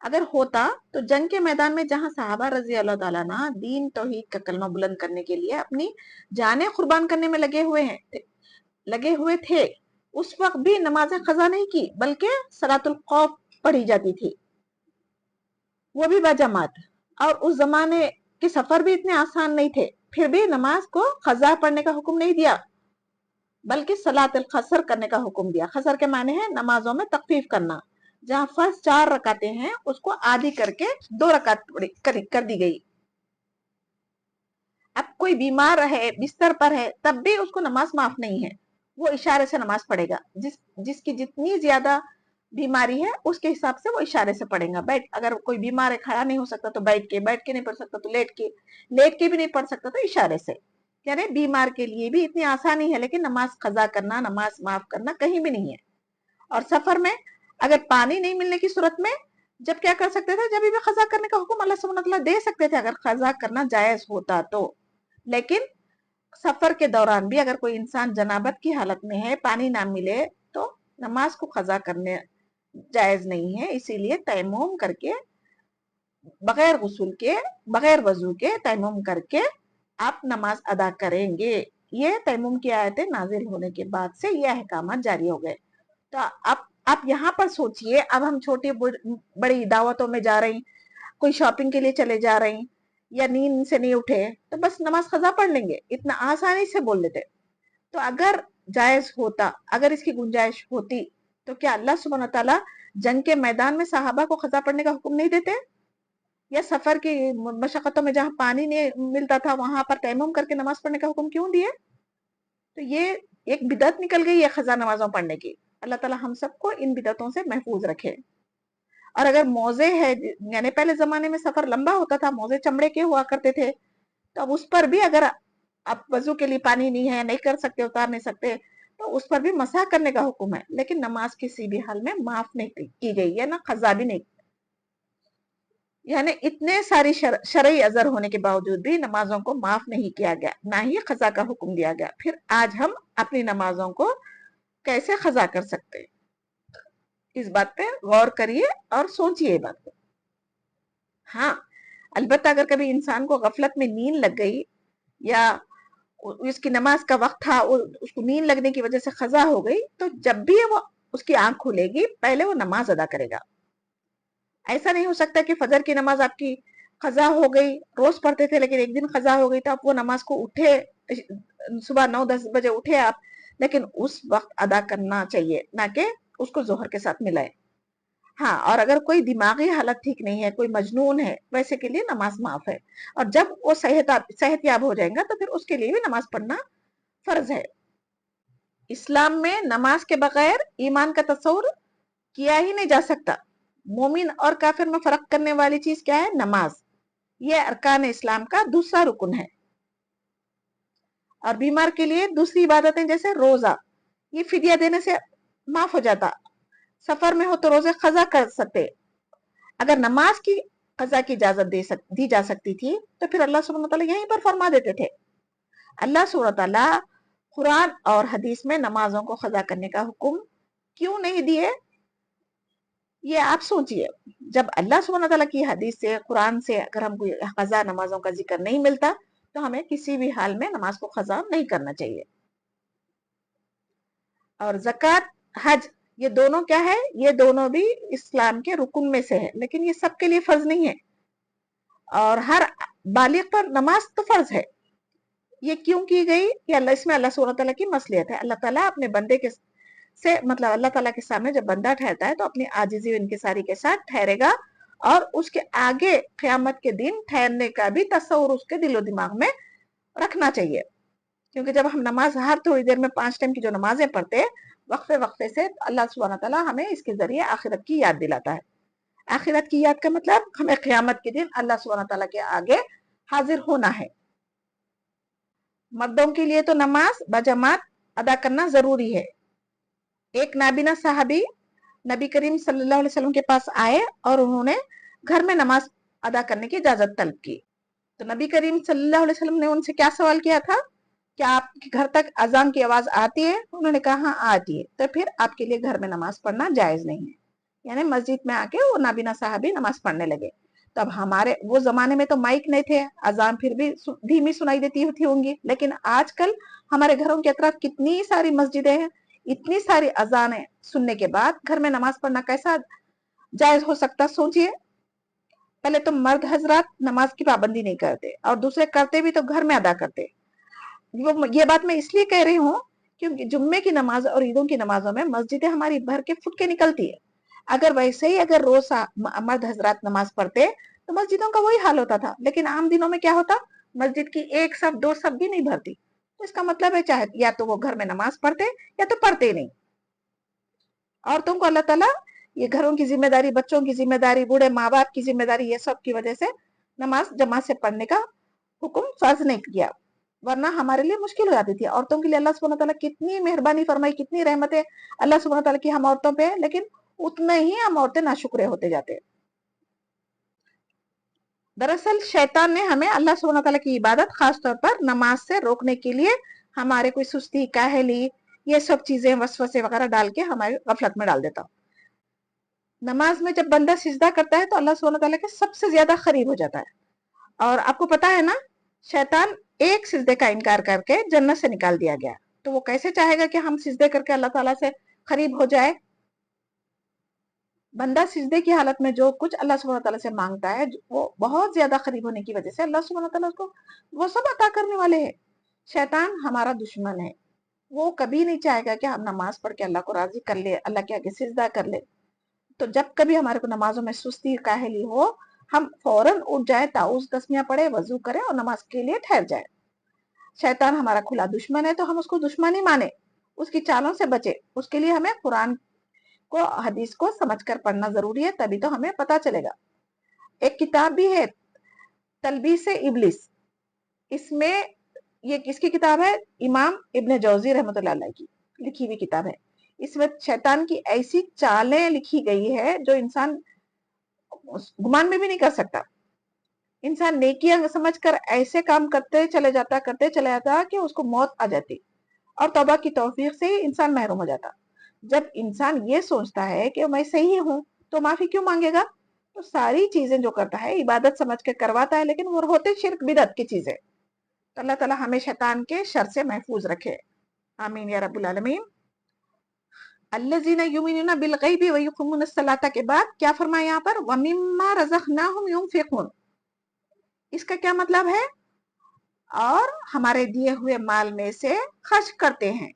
अगर होता तो जंग के मैदान में जहां सहाबा रजी अल्लाह ताला ना दीन तौहीद का कलमा बुलंद करने के लिए अपनी जानें कुर्बान करने में लगे हुए थे, उस वक्त भी नमाज कजा नहीं की, बल्कि सलातुल खौफ पढ़ी जाती थी, वो भी बाजमात। और उस जमाने के सफर भी इतने आसान नहीं थे, फिर भी नमाज को कजा पढ़ने का हुक्म नहीं दिया, बल्कि सलातुल खसर करने का हुक्म दिया। खसर के माने हैं नमाजों में तखफीफ करना। जहां फर्ज 4 रकाते हैं, उसको आधी करके 2 रकात कर दी गई। अब कोई बीमार है, बिस्तर पर है, तब भी उसको नमाज माफ नहीं है, वो इशारे से नमाज पढ़ेगा। जिसकी जितनी ज्यादा बीमारी है, उसके हिसाब से वो इशारे से पढ़ेगा। अगर कोई बीमार है, खड़ा नहीं हो सकता तो बैठ के नहीं पढ़ सकता तो लेट के भी नहीं पढ़ सकता तो इशारे से। यानी बीमार के लिए भी इतनी आसानी है, लेकिन नमाज कजा करना, नमाज माफ करना कहीं भी नहीं है। और सफर में अगर पानी नहीं मिलने की सूरत में जब क्या कर सकते थे? जब भी कजा करने का हुक्म अल्लाह सुब्हानहू तआला दे सकते थे, अगर कजा करना जायज होता तो। लेकिन सफर के दौरान भी अगर कोई इंसान जनाबत की हालत में है, पानी ना मिले, तो नमाज को कजा करने जायज नहीं है। इसीलिए तयम्मुम करके, बगैर गुस्ल के, बगैर वजू के तयम्मुम करके آپ نماز ادا کریں گے. یہ تیمم کی آیتیں نازل ہونے کے بعد سے یہ احکامات جاری ہو گئے. تو آپ یہاں پر سوچئے، اب ہم چھوٹی بڑی دعوتوں میں جا رہی، کوئی شاپنگ کے لیے چلے جا رہی، یا نیند سے نہیں اٹھے تو بس نماز قضا پڑھ لیں گے، اتنا آسانی سے بول لیتے. تو اگر جائز ہوتا، اگر اس کی گنجائش ہوتی، تو کیا اللہ سبحانہ تعالیٰ جنگ کے میدان میں صحابہ کو قضا پڑھنے کا حکم نہیں دیتے؟ یا سفر کی مشقتوں میں جہاں پانی نہیں ملتا تھا وہاں پر تیمم کر کے نماز پڑھنے کا حکم کیوں دیے؟ تو یہ ایک بدعت نکل گئی ہے قضا نمازوں پڑھنے کی. اللہ تعالیٰ ہم سب کو ان بدعتوں سے محفوظ رکھے. اور اگر موزے ہے، یعنی پہلے زمانے میں سفر لمبا ہوتا تھا، موزے چمڑے کے ہوا کرتے تھے، تو اب اس پر بھی اگر آپ وضو کے لیے پانی نہیں ہے، نہیں کر سکتے، اتار نہیں سکتے، تو اس پر بھی مسح کرنے کا حکم ہے. لیکن نماز کسی بھی حال میں معاف نہیں کی گئی ہے، نہ قضا بھی نہیں. یعنی اتنے ساری شرعی عذر ہونے کے باوجود بھی نمازوں کو معاف نہیں کیا گیا، نہ ہی قضا کا حکم دیا گیا. پھر آج ہم اپنی نمازوں کو کیسے قضا کر سکتے ہیں؟ اس بات پہ غور کریے اور سوچئے بات کو. ہاں البتہ اگر کبھی انسان کو غفلت میں نیند لگ گئی، یا اس کی نماز کا وقت تھا، اس کو نیند لگنے کی وجہ سے قضا ہو گئی، تو جب بھی وہ اس کی آنکھ کھلے گی پہلے وہ نماز ادا کرے گا. ایسا نہیں ہو سکتا کہ فجر کی نماز آپ کی قضا ہو گئی، روز پڑھتے تھے لیکن ایک دن قضا ہو گئی تو آپ وہ نماز کو اٹھے، صبح 9-10 بجے اٹھے آپ، لیکن اس وقت ادا کرنا چاہیے، نہ کہ اس کو ظہر کے ساتھ ملائے. ہاں، اور اگر کوئی دماغی حالت ٹھیک نہیں ہے، کوئی مجنون ہے، ویسے کے لیے نماز معاف ہے. اور جب وہ صحت یاب ہو جائے گا تو پھر اس کے لیے بھی نماز پڑھنا فرض ہے. اسلام میں نماز کے بغیر ایمان کا تصور کیا ہی نہیں جا سکتا. مومن اور کافر میں فرق کرنے والی چیز کیا ہے؟ نماز. یہ ارکان اسلام کا دوسرا رکن ہے. اور بیمار کے لیے دوسری عبادتیں جیسے روزہ، یہ فدیہ دینے سے معاف ہو جاتا. سفر میں ہو تو روزے قضا کر سکتے. اگر نماز کی قضا کی اجازت دی جا سکتی تھی تو پھر اللہ سبحانہ وتعالی یہیں پر فرما دیتے تھے. اللہ سبحانہ وتعالی قرآن اور حدیث میں نمازوں کو قضا کرنے کا حکم کیوں نہیں دیے؟ یہ آپ سوچئے. جب اللہ سبحانہ وتعالی کی حدیث سے، قرآن سے اگر ہم کوئی قضا نمازوں کا ذکر نہیں ملتا تو ہمیں کسی بھی حال میں نماز کو قضا نہیں کرنا چاہیے. اور زکوٰۃ، حج، یہ دونوں کیا ہے؟ یہ دونوں بھی اسلام کے رکن میں سے ہے، لیکن یہ سب کے لیے فرض نہیں ہے. اور ہر بالغ پر نماز تو فرض ہے. یہ کیوں کی گئی؟ یہ اس میں اللہ سبحانہ تعالیٰ کی مصلحت ہے. اللہ تعالیٰ اپنے بندے کے سے، مطلب اللہ تعالیٰ کے سامنے جب بندہ ٹھہرتا ہے تو اپنی عاجزی و انکساری کے ساتھ ٹھہرے گا، اور اس کے آگے قیامت کے دن ٹھہرنے کا بھی تصور اس کے دل و دماغ میں رکھنا چاہیے. کیونکہ جب ہم نماز ہر تھوڑی دیر میں 5 ٹائم کی جو نمازیں پڑھتے ہیں، وقفے وقفے سے اللہ سبحانہ تعالیٰ ہمیں اس کے ذریعے آخرت کی یاد دلاتا ہے. آخرت کی یاد کا مطلب ہمیں قیامت کے دن اللہ سبحانہ تعالیٰ کے آگے حاضر ہونا ہے. مردوں کے لیے تو نماز بجماعت ادا کرنا ضروری ہے. ایک نابینا صحابی نبی کریم صلی اللہ علیہ وسلم کے پاس آئے اور انہوں نے گھر میں نماز ادا کرنے کی اجازت طلب کی. تو نبی کریم صلی اللہ علیہ وسلم نے ان سے کیا سوال کیا تھا؟ کیا آپ کے گھر تک اذان کی آواز آتی ہے؟ انہوں نے کہا ہاں آتی ہے. تو پھر آپ کے لیے گھر میں نماز پڑھنا جائز نہیں ہے. یعنی مسجد میں آ کے وہ نابینا صحابی نماز پڑھنے لگے. تب ہمارے وہ زمانے میں تو مائک نہیں تھے، اذان پھر بھی دھیمی سنائی دیتی ہوں گی، لیکن آج کل ہمارے گھروں کے اطراف کتنی ساری مسجدیں ہیں، اتنی ساری اذانیں سننے کے بعد گھر میں نماز پڑھنا کیسا جائز ہو سکتا؟ سوچئے. پہلے تو مرد حضرات نماز کی پابندی نہیں کرتے، اور دوسرے کرتے بھی تو گھر میں ادا کرتے. یہ بات میں اس لیے کہہ رہی ہوں کیونکہ جمعے کی نماز اور عیدوں کی نمازوں میں مسجدیں ہماری بھر کے پھٹ کے نکلتی ہے. اگر ویسے ہی اگر روز مرد حضرات نماز پڑھتے تو مسجدوں کا وہی حال ہوتا تھا. لیکن عام دنوں میں کیا ہوتا؟ مسجد کی 1 صف 2 صف بھی نہیں بھرتی. تو اس کا مطلب ہے چاہے یا تو وہ گھر میں نماز پڑھتے یا تو پڑھتے نہیں. عورتوں کو اللہ تعالیٰ یہ گھروں کی ذمہ داری، بچوں کی ذمہ داری، بوڑھے ماں باپ کی ذمہ داری، یہ سب کی وجہ سے نماز جماعت سے پڑھنے کا حکم فرض نہیں کیا، ورنہ ہمارے لیے مشکل ہو جاتی تھی. عورتوں کے لیے اللہ سبحانہ تعالیٰ کتنی مہربانی فرمائی، کتنی رحمتیں اللہ سبحانہ تعالیٰ کی ہم عورتوں پہ، لیکن اتنے ہی ہم عورتیں ناشکرے ہوتے جاتے. دراصل شیطان نے ہمیں اللہ سبحانہ تعالیٰ کی عبادت خاص طور پر نماز سے روکنے کے لیے ہمارے کوئی سستی، کاہلی، یہ سب چیزیں وسوسے وغیرہ ڈال کے ہماری غفلت میں ڈال دیتا. نماز میں جب بندہ سجدہ کرتا ہے تو اللہ سبحانہ تعالیٰ کے سب سے زیادہ قریب ہو جاتا ہے. اور آپ کو پتا ہے نا، شیطان एक सिजदे का इनकार करके जन्नत से निकाल दिया गया, तो वो कैसे चाहेगा कि हम सिजदे करके अल्लाह ताला से करीब हो जाए? बंदा सिजदे की हालत में जो कुछ अल्लाह सुब्हानहू व तआला से मांगता है, वो बहुत ज्यादा करीब होने की वजह से अल्लाह सुब्हानहू व तआला उसको वो सब अता करने वाले हैं। शैतान हमारा दुश्मन है, वो कभी नहीं चाहेगा कि हम नमाज पढ़ के अल्लाह को राजी कर ले, अल्लाह के आगे सिजदा कर ले। तो जब कभी हमारे को नमाजों में सुस्ती काहली हो, हम फौरन उठ जाए, ताउज़ तस्मिया पढ़े, वजू करें और नमाज के लिए ठहर जाए। शैतान हमारा खुला दुश्मन है, तो हम उसको दुश्मन ही माने, उसकी चालों से बचे। उसके लिए हमें कुरान को, हदीस को समझकर पढ़ना जरूरी है, तभी तो हमें पता चलेगा। एक किताब भी है, तलबीस इब्लिस, इसमें ये किसकी किताब है? इमाम इब्न जौजी रहमतुल्लाह अलैह की लिखी हुई किताब है। इसमें शैतान की ऐसी चालें लिखी गई है जो इंसान गुमान में भी नहीं कर सकता। इंसान नेकियां समझकर ऐसे काम करते चले जाता कि उसको मौत आ जाती और तौबा की तौफीक से ही इंसान महरूम हो जाता। जब इंसान ये सोचता है कि मैं सही हूं तो माफी क्यों मांगेगा? तो सारी चीजें जो करता है इबादत समझ के करवाता है, लेकिन वो होते शिर्क बिदअत की चीजें। तो अल्लाह ताला हमें शैतान के शर से महफूज रखे, आमीन या रब्बुल आलमीन। अल्लज़ीना युमिनूना बिल गैबि व युक़ीमूनस सलाता के बाद क्या फरमाया यहाँ पर? व मिम्मा रज़क़नाहुम युनफ़िक़ून। इसका क्या मतलब है? और हमारे दिए हुए माल में से खर्च करते हैं।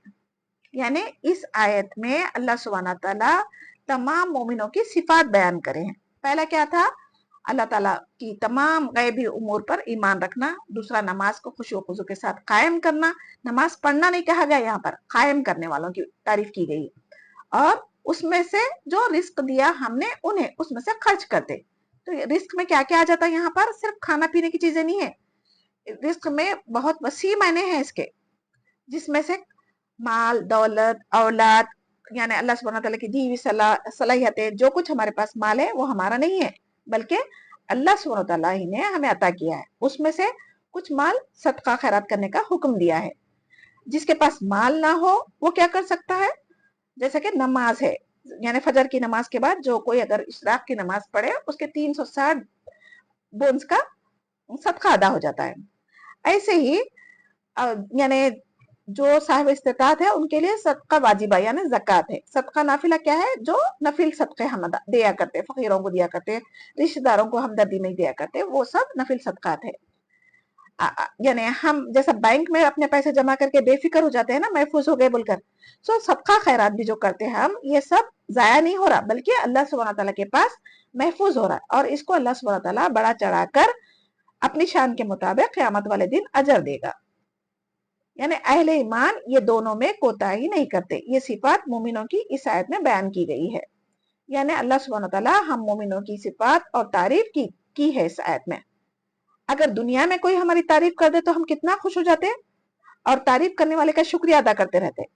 यानी इस आयत में अल्लाह सुब्हानहू व तआला तमाम मोमिनों की सिफात बयान करे हैं। पहला क्या था? अल्लाह ताला की तमाम गैबी उमूर पर ईमान रखना। दूसरा, नमाज को खुशू खुजू के साथ कायम करना। नमाज पढ़ना नहीं कहा गया, यहाँ पर कायम करने वालों की तारीफ की गई। और उसमें से जो रिस्क दिया हमने उन्हें उसमें से खर्च करते। तो रिस्क में क्या क्या आ जाता है? यहाँ पर सिर्फ खाना पीने की चीजें नहीं है, रिस्क में बहुत वसी मायने हैं इसके, जिसमें से माल, दौलत, औलाद, यानी अल्लाह सुब्हानहू व तआला की दी हुई सलाहियतें। जो कुछ हमारे पास माल है वो हमारा नहीं है, बल्कि अल्लाह सुब्हानहू व तआला ही ने हमें अता किया है। उसमें से कुछ माल सदका खैरात करने का हुक्म दिया है। जिसके पास माल ना हो वो क्या कर सकता है? जैसे कि नमाज है, यानी फजर की नमाज के बाद जो कोई अगर इशराक की नमाज पढ़े, उसके 360 बोन्स का सदका अदा हो जाता है। ऐसे ही यानी जो साहिब इस्तिताअत है उनके लिए सदका वाजिबा यानी ज़कात है। सदका नाफिला क्या है? जो नफिल सदके हम दिया करते, फकीरों को दिया करते, रिश्तेदारों को हमदर्दी में दिया करते, वो सब नफिल सदकात है। यानी हम जैसा बैंक में अपने पैसे जमा करके बेफिक्र हो जाते हैं ना, महफूज हो गए बोलकर, सो सदका खैरात भी जो करते हैं हम, ये सब जाया नहीं हो रहा, बल्कि अल्लाह सुब्हानहू व तआला के पास महफूज हो रहा है। और इसको अल्लाह सुब्हानहू व तआला बड़ा चढ़ाकर अपनी शान के मुताबिक क़यामत वाले दिन अजर देगा। यानी अहले ईमान ये दोनों में कोताही नहीं करते। ये सिफात मोमिनों की इस आयत में बयान की गई है। यानी अल्लाह सुब्हानहू व तआला हम मोमिनों की सिफात और तारीफ की है इस आयत में। अगर दुनिया में कोई हमारी तारीफ कर दे तो हम कितना खुश हो जाते हैं और तारीफ करने वाले का शुक्रिया अदा करते रहते हैं।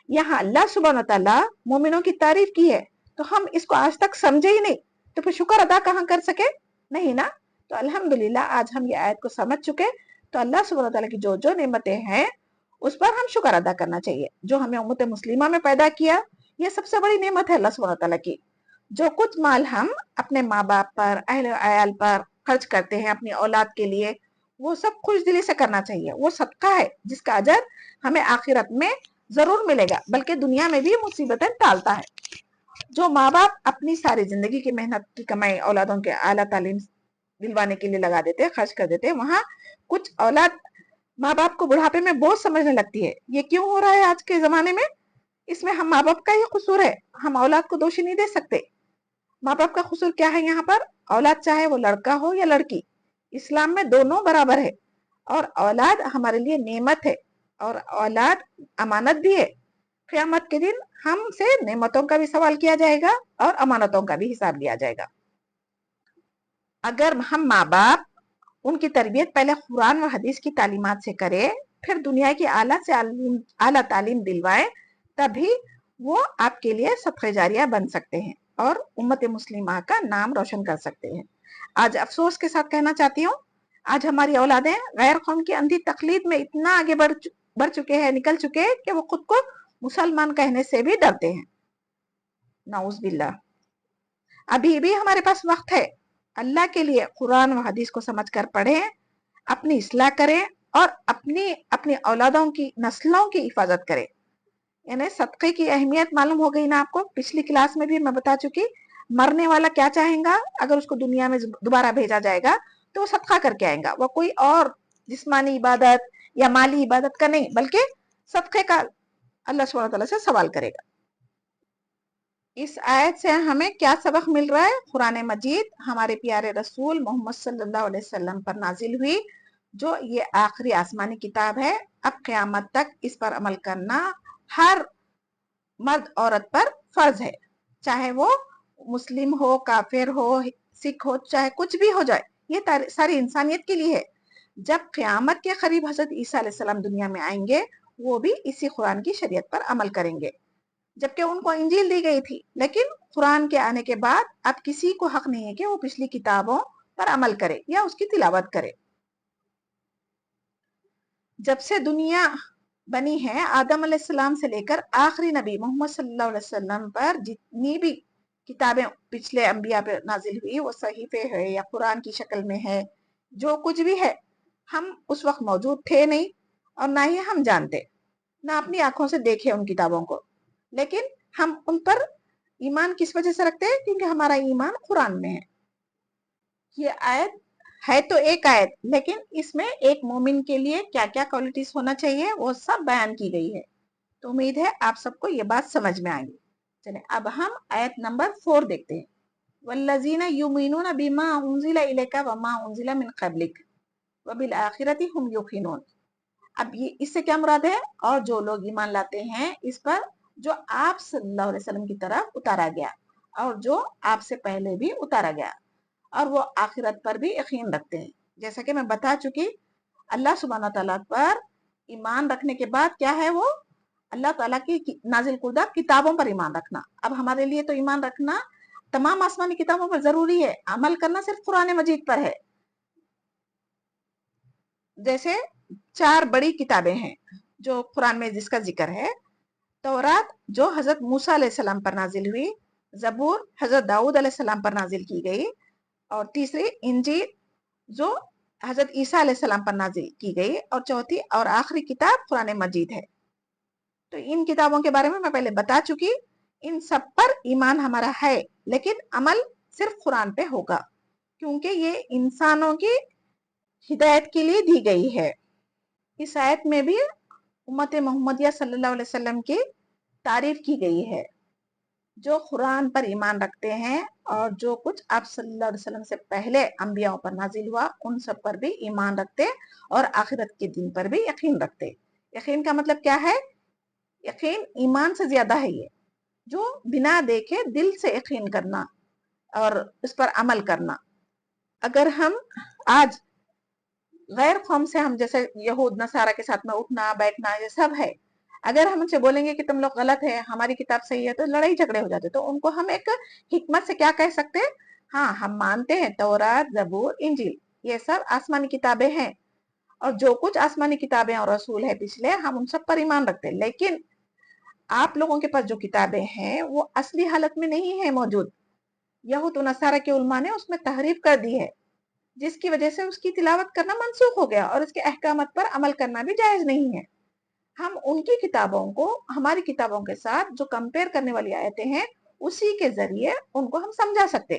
यहाँ अल्लाह सुब्हानहू व तआला मोमिनों की तारीफ की है, तो हम इसको आज तक समझे ही नहीं, तो फिर शुक्र अदा कहाँ कर सके? नहीं ना। तो अल्हम्दुलिल्लाह आज हम ये आयत को समझ चुके, तो अल्लाह सुब्हानहू व तआला की जो जो नेमतें हैं उस पर हम शुक्र अदा करना चाहिए। जो हमें उम्मत मुस्लिमा में पैदा किया, ये सबसे बड़ी नेमत है अल्लाह सुब्हानहू व तआला की। जो कुछ माल हम अपने माँ बाप पर, अहले अयाल पर खर्च करते हैं अपनी औलाद के लिए, वो सब खुश दिली से करना चाहिए। वो सदका है जिसका अजर हमें आखिरत में जरूर मिलेगा, बल्कि दुनिया में भी मुसीबतें टालता है। जो माँ बाप अपनी सारी जिंदगी की मेहनत की कमाई औलादों के आला तालीम दिलवाने के लिए लगा देते, खर्च कर देते, वहां कुछ औलाद माँ बाप को बुढ़ापे में बोझ समझने लगती है। ये क्यों हो रहा है आज के जमाने में? इसमें हम माँ बाप का ही कसूर है, हम औलाद को दोषी नहीं दे सकते। माँ बाप का कसूर क्या है यहाँ पर? औलाद चाहे वो लड़का हो या लड़की, इस्लाम में दोनों बराबर है। और औलाद हमारे लिए नेमत है और औलाद अमानत भी है। क़यामत के दिन हमसे नेमतों का भी सवाल किया जाएगा और अमानतों का भी हिसाब लिया जाएगा। अगर हम माँ बाप उनकी तरबियत पहले कुरान व हदीस की तालीमात से करें, फिर दुनिया की आला से आला तालीम दिलवाएं, तभी वो आपके लिए सदक़े जारिया बन सकते हैं और उम्मत मुस्लिमा का नाम रोशन कर सकते हैं। आज अफसोस के साथ कहना चाहती हूँ, आज हमारी औलादें गैर कौम की अंधी तकलीद में इतना आगे बढ़ चुके हैं, निकल चुके हैं कि वो खुद को मुसलमान कहने से भी डरते हैं। नाउज़ बिल्लाह। अभी भी हमारे पास वक्त है। अल्लाह के लिए कुरान व हदीस को समझकर पढ़ें, अपनी इस्लाह करें اور اپنی اولادوں کی نسلوں کی حفاظت کرے. یعنی صدقے کی اہمیت معلوم ہو گئی نا آپ کو. پچھلی کلاس میں بھی میں بتا چکی مرنے والا کیا چاہیں گا اگر اس کو دنیا میں دوبارہ بھیجا جائے گا تو وہ صدقہ کر کے آئیں گا. وہ کوئی اور جسمانی عبادت یا مالی عبادت کا نہیں بلکہ صدقے کا اللہ سبحانہ وتعالیٰ سے سوال کرے گا. اس آیت سے ہمیں کیا سبق مل رہا ہے؟ قرآن مجید ہمارے پیارے رسول محمد صلی اللہ علیہ وسلم پر نازل ہوئی جو یہ آخری آسمانی کتاب ہے. اب قیامت تک اس پر عمل کرنا ہر مرد عورت پر فرض ہے، چاہے وہ مسلم ہو، کافر ہو، سکھ ہو، چاہے کچھ بھی ہو جائے. یہ ساری انسانیت کے لیے ہے. جب قیامت کے قریب حضرت عیسیٰ علیہ السلام دنیا میں آئیں گے وہ بھی اسی قرآن کی شریعت پر عمل کریں گے، جبکہ ان کو انجیل دی گئی تھی. لیکن قرآن کے آنے کے بعد اب کسی کو حق نہیں ہے کہ وہ پچھلی کتابوں پر عمل کرے یا اس کی تلاوت کرے. جب سے دنیا بنی ہے آدم علیہ السلام سے لے کر آخری نبی محمد صلی اللہ علیہ وسلم پر جتنی بھی کتابیں پچھلے انبیاء پہ نازل ہوئی وہ صحیفے ہے یا قرآن کی شکل میں ہے، جو کچھ بھی ہے ہم اس وقت موجود تھے نہیں اور نہ ہی ہم جانتے، نہ اپنی آنکھوں سے دیکھے ان کتابوں کو. لیکن ہم ان پر ایمان کس وجہ سے رکھتے ہیں؟ کیونکہ ہمارا ایمان قرآن میں ہے. یہ آیت ہے تو ایک آیت لیکن اس میں ایک مومن کے لیے کیا کیا کوالٹیز ہونا چاہیے وہ سب بیان کی گئی ہے. تو امید ہے آپ سب کو یہ بات سمجھ میں آئے گی. چلیں اب ہم آیت نمبر 4 دیکھتے ہیں. والذین یؤمنون بما انزل الیک وما انزل من قبلک وبالآخرۃ هم یوقنون. اب یہ اس سے کیا مراد ہے؟ اور جو لوگ ایمان لاتے ہیں اس پر جو آپ صلی اللہ علیہ وسلم کی طرف اتارا گیا اور جو آپ سے پہلے بھی اتارا گیا، اور وہ آخرت پر بھی یقین رکھتے ہیں. جیسا کہ میں بتا چکی اللہ سبحانہ تعالیٰ پر ایمان رکھنے کے بعد کیا ہے؟ وہ اللہ تعالیٰ کی نازل کردہ کتابوں پر ایمان رکھنا. اب ہمارے لیے تو ایمان رکھنا تمام آسمانی کتابوں پر ضروری ہے، عمل کرنا صرف قرآن مجید پر ہے. جیسے 4 بڑی کتابیں ہیں جو قرآن میں جس کا ذکر ہے. تورات جو حضرت موسیٰ علیہ السلام پر نازل ہوئی، زبور حضرت داؤد علیہ السلام پر نازل کی گئی، اور تیسری انجیل جو حضرت عیسیٰ علیہ السلام پر نازل کی گئی، اور چوتھی اور آخری کتاب قرآن مجید ہے. تو ان کتابوں کے بارے میں پہلے بتا چکی. ان سب پر ایمان ہمارا ہے لیکن عمل صرف قرآن پہ ہوگا کیونکہ یہ انسانوں کی ہدایت کے لیے دی گئی ہے. اس آیت میں بھی امت محمدیہ صلی اللہ علیہ وسلم کی تعریف کی گئی ہے جو قرآن پر ایمان رکھتے ہیں اور جو کچھ آپ صلی اللہ علیہ وسلم سے پہلے انبیاء پر نازل ہوا ان سب پر بھی ایمان رکھتے اور آخرت کے دن پر بھی یقین رکھتے. یقین کا مطلب کیا ہے؟ یقین ایمان سے زیادہ ہے، یہ جو بنا دیکھے دل سے یقین کرنا اور اس پر عمل کرنا. اگر ہم آج غیر قوم سے ہم جیسے یہود نصارہ کے ساتھ میں اٹھنا بیٹھنا یہ سب ہے، اگر ہم ان سے بولیں گے کہ تم لوگ غلط ہے ہماری کتاب صحیح ہے تو لڑائی جھگڑے ہو جاتے. تو ان کو ہم ایک حکمت سے کیا کہہ سکتے؟ ہاں ہم مانتے ہیں تورات زبور انجیل یہ سب آسمانی کتابیں ہیں اور جو کچھ آسمانی کتابیں اور رسول ہے پچھلے ہم ان سب پر ایمان رکھتے ہیں. لیکن آپ لوگوں کے پاس جو کتابیں ہیں وہ اصلی حالت میں نہیں ہے موجود. یہود و نصارہ کے علماء نے اس میں تحریف کر دی ہے جس کی وجہ سے اس کی تلاوت کرنا منسوخ ہو گیا اور اس کے احکامات پر عمل کرنا بھی جائز نہیں ہے. ہم ان کی کتابوں کو ہماری کتابوں کے ساتھ جو کمپیئر کرنے والی آیتیں ہیں اسی کے ذریعے ان کو ہم سمجھا سکتے.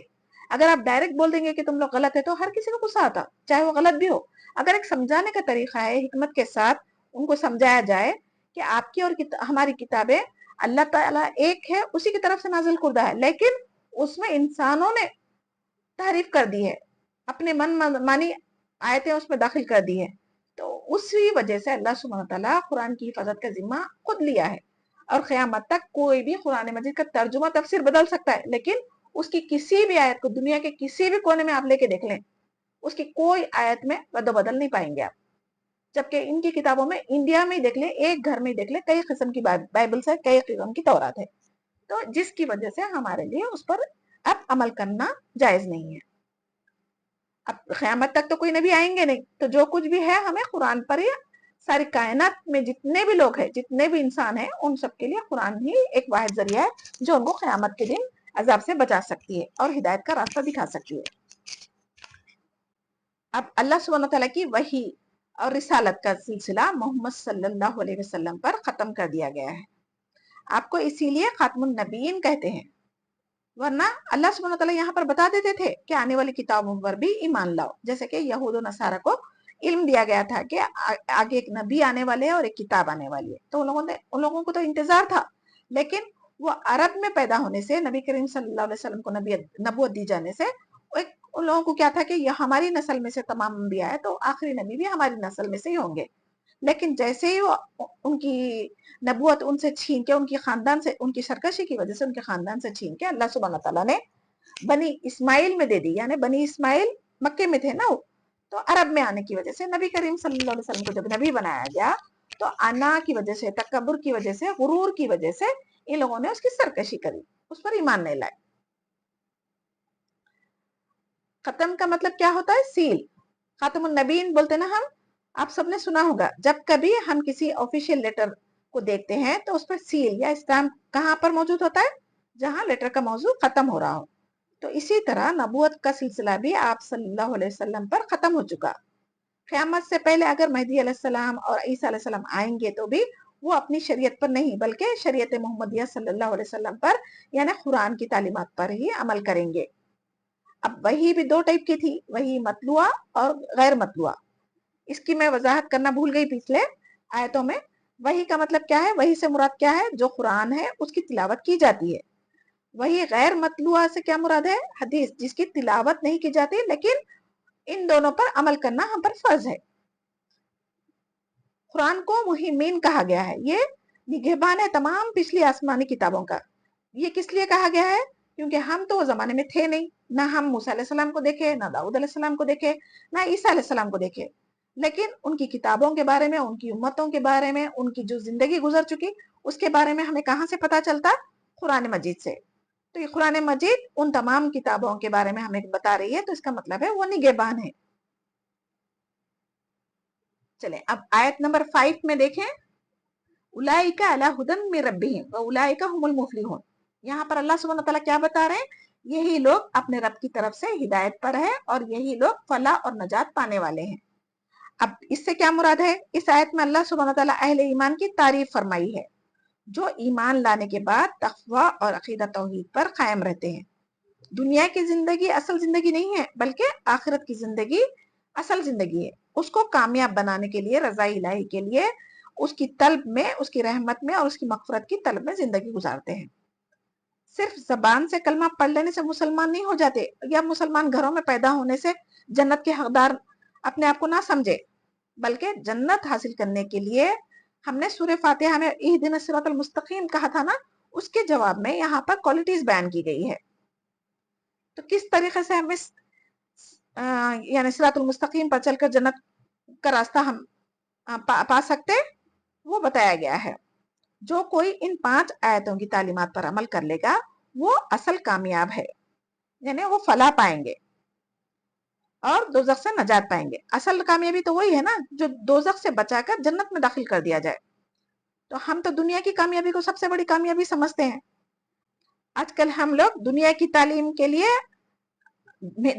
اگر آپ ڈائریکٹ بول دیں گے کہ تم لوگ غلط ہے تو ہر کسی کو غصہ آتا چاہے وہ غلط بھی ہو. اگر ایک سمجھانے کا طریقہ ہے حکمت کے ساتھ ان کو سمجھایا جائے کہ آپ کی اور ہماری کتابیں اللہ تعالیٰ ایک ہے اسی کی طرف سے نازل کردہ ہے لیکن اس میں انسانوں نے تحریف کر دی ہے، اپنے من مانی آیتیں اس میں داخل کر دی ہے. تو اسی وجہ سے اللہ سبحانہ تعالیٰ قرآن کی حفاظت کا ذمہ خود لیا ہے اور قیامت تک کوئی بھی قرآن مجید کا ترجمہ تفسیر بدل سکتا ہے لیکن اس کی کسی بھی آیت کو دنیا کے کسی بھی کونے میں آپ لے کے دیکھ لیں اس کی کوئی آیت میں رد و بدل نہیں پائیں گے آپ. جبکہ ان کی کتابوں میں انڈیا میں دیکھ لیں ایک گھر میں دیکھ لیں کئی قسم کی بائبلز ہے کئی قسم کی تورات ہے تو جس کی وجہ سے ہمارے لیے اس پر اب عمل کرنا جائز نہیں ہے. اب قیامت تک تو کوئی نبی آئیں گے نہیں تو جو کچھ بھی ہے ہمیں قرآن پر ہی ساری کائنات میں جتنے بھی لوگ ہیں جتنے بھی انسان ہیں ان سب کے لیے قرآن ہی ایک واحد ذریعہ ہے جو ان کو قیامت کے دن عذاب سے بچا سکتی ہے اور ہدایت کا راستہ دکھا سکتی ہے. اب اللہ سبحانہ تعالیٰ کی وحی اور رسالت کا سلسلہ محمد صلی اللہ علیہ وسلم پر ختم کر دیا گیا ہے. آپ کو اسی لیے خاتم النبیین کہتے ہیں. ورنہ اللہ سبحانہ وتعالی یہاں پر بتا دیتے تھے کہ آنے والی کتابوں پر بھی ایمان لاؤ. جیسے کہ یہود و نصارہ کو علم دیا گیا تھا کہ آگے ایک نبی آنے والے ہیں اور ایک کتاب آنے والی ہے. تو ان لوگوں کو تو انتظار تھا، لیکن وہ عرب میں پیدا ہونے سے، نبی کریم صلی اللہ علیہ وسلم کو نبوت دی جانے سے ان لوگوں کو کیا تھا کہ یہ ہماری نسل میں سے تمام انبیاء ہے تو آخری نبی بھی ہماری نسل میں سے ہی ہوں گے. لیکن جیسے ہی وہ ان کی نبوت ان سے چھین کے، ان کی خاندان سے، ان کی سرکشی کی وجہ سے ان کے خاندان سے چھین کے اللہ سبحانہ تعالیٰ نے بنی اسماعیل میں دے دی. یعنی بنی اسماعیل مکے میں تھے نا، تو عرب میں آنے کی وجہ سے نبی کریم صلی اللہ علیہ وسلم کو جب نبی بنایا گیا تو انا کی وجہ سے، تکبر کی وجہ سے، غرور کی وجہ سے ان لوگوں نے اس کی سرکشی کری، اس پر ایمان نہیں لائے. ختم کا مطلب کیا ہوتا ہے؟ سیل. خاتم النبیین بولتے نا ہم، آپ سب نے سنا ہوگا جب کبھی ہم کسی آفیشیل لیٹر کو دیکھتے ہیں تو اس پر سیل یا اسٹامپ کہاں پر موجود ہوتا ہے؟ جہاں لیٹر کا موضوع ختم ہو رہا ہو. تو اسی طرح نبوت کا سلسلہ بھی آپ صلی اللہ علیہ وسلم پر ختم ہو چکا. قیامت سے پہلے اگر مہدی علیہ السلام اور عیسیٰ علیہ السلام آئیں گے تو بھی وہ اپنی شریعت پر نہیں بلکہ شریعت محمدیہ صلی اللہ علیہ وسلم پر، یعنی قرآن کی تعلیمات پر ہی عمل کریں گے. اب وہی بھی دو ٹائپ کی تھی، وہی مطلوعہ اور غیر مطلوعہ. اس کی میں وضاحت کرنا بھول گئی پچھلے آیتوں میں. وہی کا مطلب کیا ہے؟ وہی سے مراد کیا ہے؟ جو قرآن ہے اس کی تلاوت کی جاتی ہے. وہی غیر مطلوعہ سے کیا مراد ہے؟ حدیث جس کی تلاوت نہیں کی جاتی لیکن ان دونوں پر عمل کرنا ہم پر فرض ہے. قرآن کو مہمین کہا گیا ہے، یہ نگہبان ہے تمام پچھلی آسمانی کتابوں کا. یہ کس لیے کہا گیا ہے؟ کیونکہ ہم تو وہ زمانے میں تھے نہیں، نہ ہم موسیٰ علیہ السلام کو دیکھے، نہ داؤد علیہ السلام کو دیکھے، نہ عیسیٰ علیہ السلام کو دیکھے. لیکن ان کی کتابوں کے بارے میں، ان کی امتوں کے بارے میں، ان کی جو زندگی گزر چکی اس کے بارے میں ہمیں کہاں سے پتا چلتا؟ قرآن مجید سے. تو یہ قرآن مجید ان تمام کتابوں کے بارے میں ہمیں بتا رہی ہے، تو اس کا مطلب ہے وہ نگہبان ہے. چلیں اب آیت نمبر 5 میں دیکھیں، اولئک علی ھدی من ربہم واولئک ھم المفلحون. یہاں پر اللہ سبحانہ وتعالیٰ کیا بتا رہے ہیں؟ یہی لوگ اپنے رب کی طرف سے ہدایت پر ہے اور یہی لوگ فلاح اور نجات پانے والے ہیں. اب اس سے کیا مراد ہے؟ اس آیت میں اللہ سبحانہ وتعالیٰ اہل ایمان کی تعریف فرمائی ہے جو ایمان لانے کے بعد تقوی اور عقیدہ توحید پر قائم رہتے ہیں. دنیا کی زندگی اصل زندگی نہیں ہے بلکہ آخرت کی زندگی اصل زندگی ہے. اس کو کامیاب بنانے کے لیے، رضا الہی کے لیے، اس کی طلب میں، اس کی رحمت میں اور اس کی مغفرت کی طلب میں زندگی گزارتے ہیں. صرف زبان سے کلمہ پڑھ لینے سے مسلمان نہیں ہو جاتے، یا مسلمان گھروں میں پیدا ہونے سے جنت کے حقدار اپنے آپ کو نہ سمجھے، بلکہ جنت حاصل کرنے کے لیے ہم نے سورہ فاتحہ میں اہدنا الصراط المستقیم کہا تھا نا، اس کے جواب میں یہاں پر کوالٹیز بیان کی گئی ہے. تو کس طریقے سے ہمیں یعنی صراط المستقیم پر چل کر جنت کا راستہ ہم پا سکتے، وہ بتایا گیا ہے. جو کوئی ان 5 آیتوں کی تعلیمات پر عمل کر لے گا وہ اصل کامیاب ہے، یعنی وہ فلاح پائیں گے اور دوزخ سے نجات پائیں گے. اصل کامیابی تو وہی ہے نا جو دوزخ سے بچا کر جنت میں داخل کر دیا جائے. تو ہم تو دنیا کی کامیابی کو سب سے بڑی کامیابی سمجھتے ہیں. آج کل ہم لوگ دنیا کی تعلیم کے لیے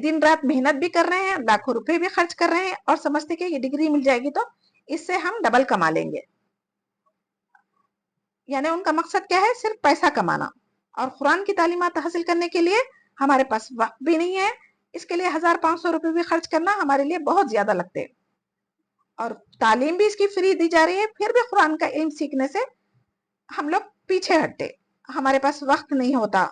دن رات محنت بھی کر رہے ہیں، لاکھوں روپے بھی خرچ کر رہے ہیں اور سمجھتے کہ یہ ڈگری مل جائے گی تو اس سے ہم ڈبل کما لیں گے. یعنی ان کا مقصد کیا ہے؟ صرف پیسہ کمانا. اور قرآن کی تعلیمات حاصل کرنے کے لیے ہمارے پاس وقت بھی نہیں ہے، اس کے لیے 1500 روپے بھی خرچ کرنا ہمارے لیے بہت زیادہ لگتے. اور تعلیم بھی اس کی فری دی جا رہی ہے، پھر بھی قرآن کا علم سیکھنے سے ہم لوگ پیچھے ہٹتے، ہمارے پاس وقت نہیں ہوتا.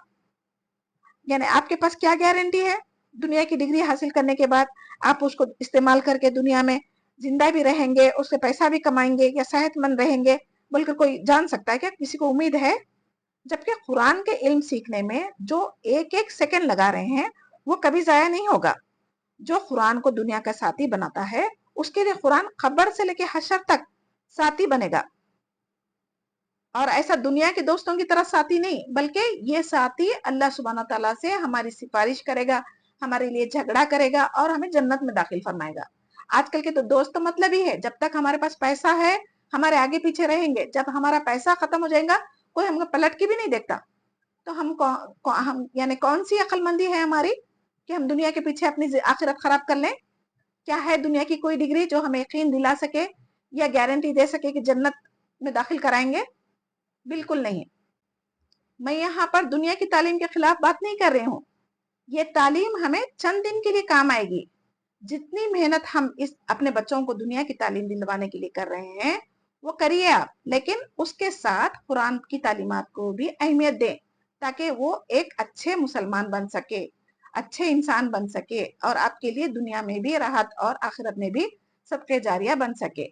یعنی آپ کے پاس کیا گارنٹی ہے دنیا کی ڈگری حاصل کرنے کے بعد آپ اس کو استعمال کر کے دنیا میں زندہ بھی رہیں گے، اس سے پیسہ بھی کمائیں گے یا صحت مند رہیں گے؟ بلکہ کوئی جان سکتا ہے کیا؟ کسی کو امید ہے؟ جبکہ قرآن کے علم سیکھنے میں جو ایک ایک سیکنڈ لگا رہے ہیں وہ کبھی ضائع نہیں ہوگا. جو قرآن کو دنیا کا ساتھی بناتا ہے اس کے لیے قرآن قبر سے لے کے حشر تک ساتھی بنے گا. اور ایسا دنیا کے دوستوں کی طرح ساتھی نہیں، بلکہ یہ ساتھی اللہ سبحانہ تعالیٰ سے ہماری سفارش کرے گا، ہمارے لیے جھگڑا کرے گا اور ہمیں جنت میں داخل فرمائے گا. آج کل کے تو دوست مطلب ہی ہے، جب تک ہمارے پاس پیسہ ہے ہمارے آگے پیچھے رہیں گے، جب ہمارا پیسہ ختم ہو جائے گا کوئی ہم کو پلٹ کے بھی نہیں دیکھتا. تو ہم یعنی کون سی عقل مندی ہے ہماری کہ ہم دنیا کے پیچھے اپنی آخرت خراب کر لیں؟ क्या है दुनिया की कोई डिग्री जो हमें यकीन दिला सके या गारंटी दे सके कि जन्नत में दाखिल कराएंगे? बिल्कुल नहीं। मैं यहाँ पर दुनिया की तालीम के खिलाफ बात नहीं कर रही हूँ। ये तालीम हमें चंद दिन के लिए काम आएगी। जितनी मेहनत हम इस अपने बच्चों को दुनिया की तालीम दिलवाने के लिए कर रहे हैं वो करिए आप, लेकिन उसके साथ कुरान की तालीमात को भी अहमियत दें ताकि वो एक अच्छे मुसलमान बन सके, अच्छे इंसान बन सके और आपके लिए दुनिया में भी राहत और आखिरत में भी सदके जारिया बन सके।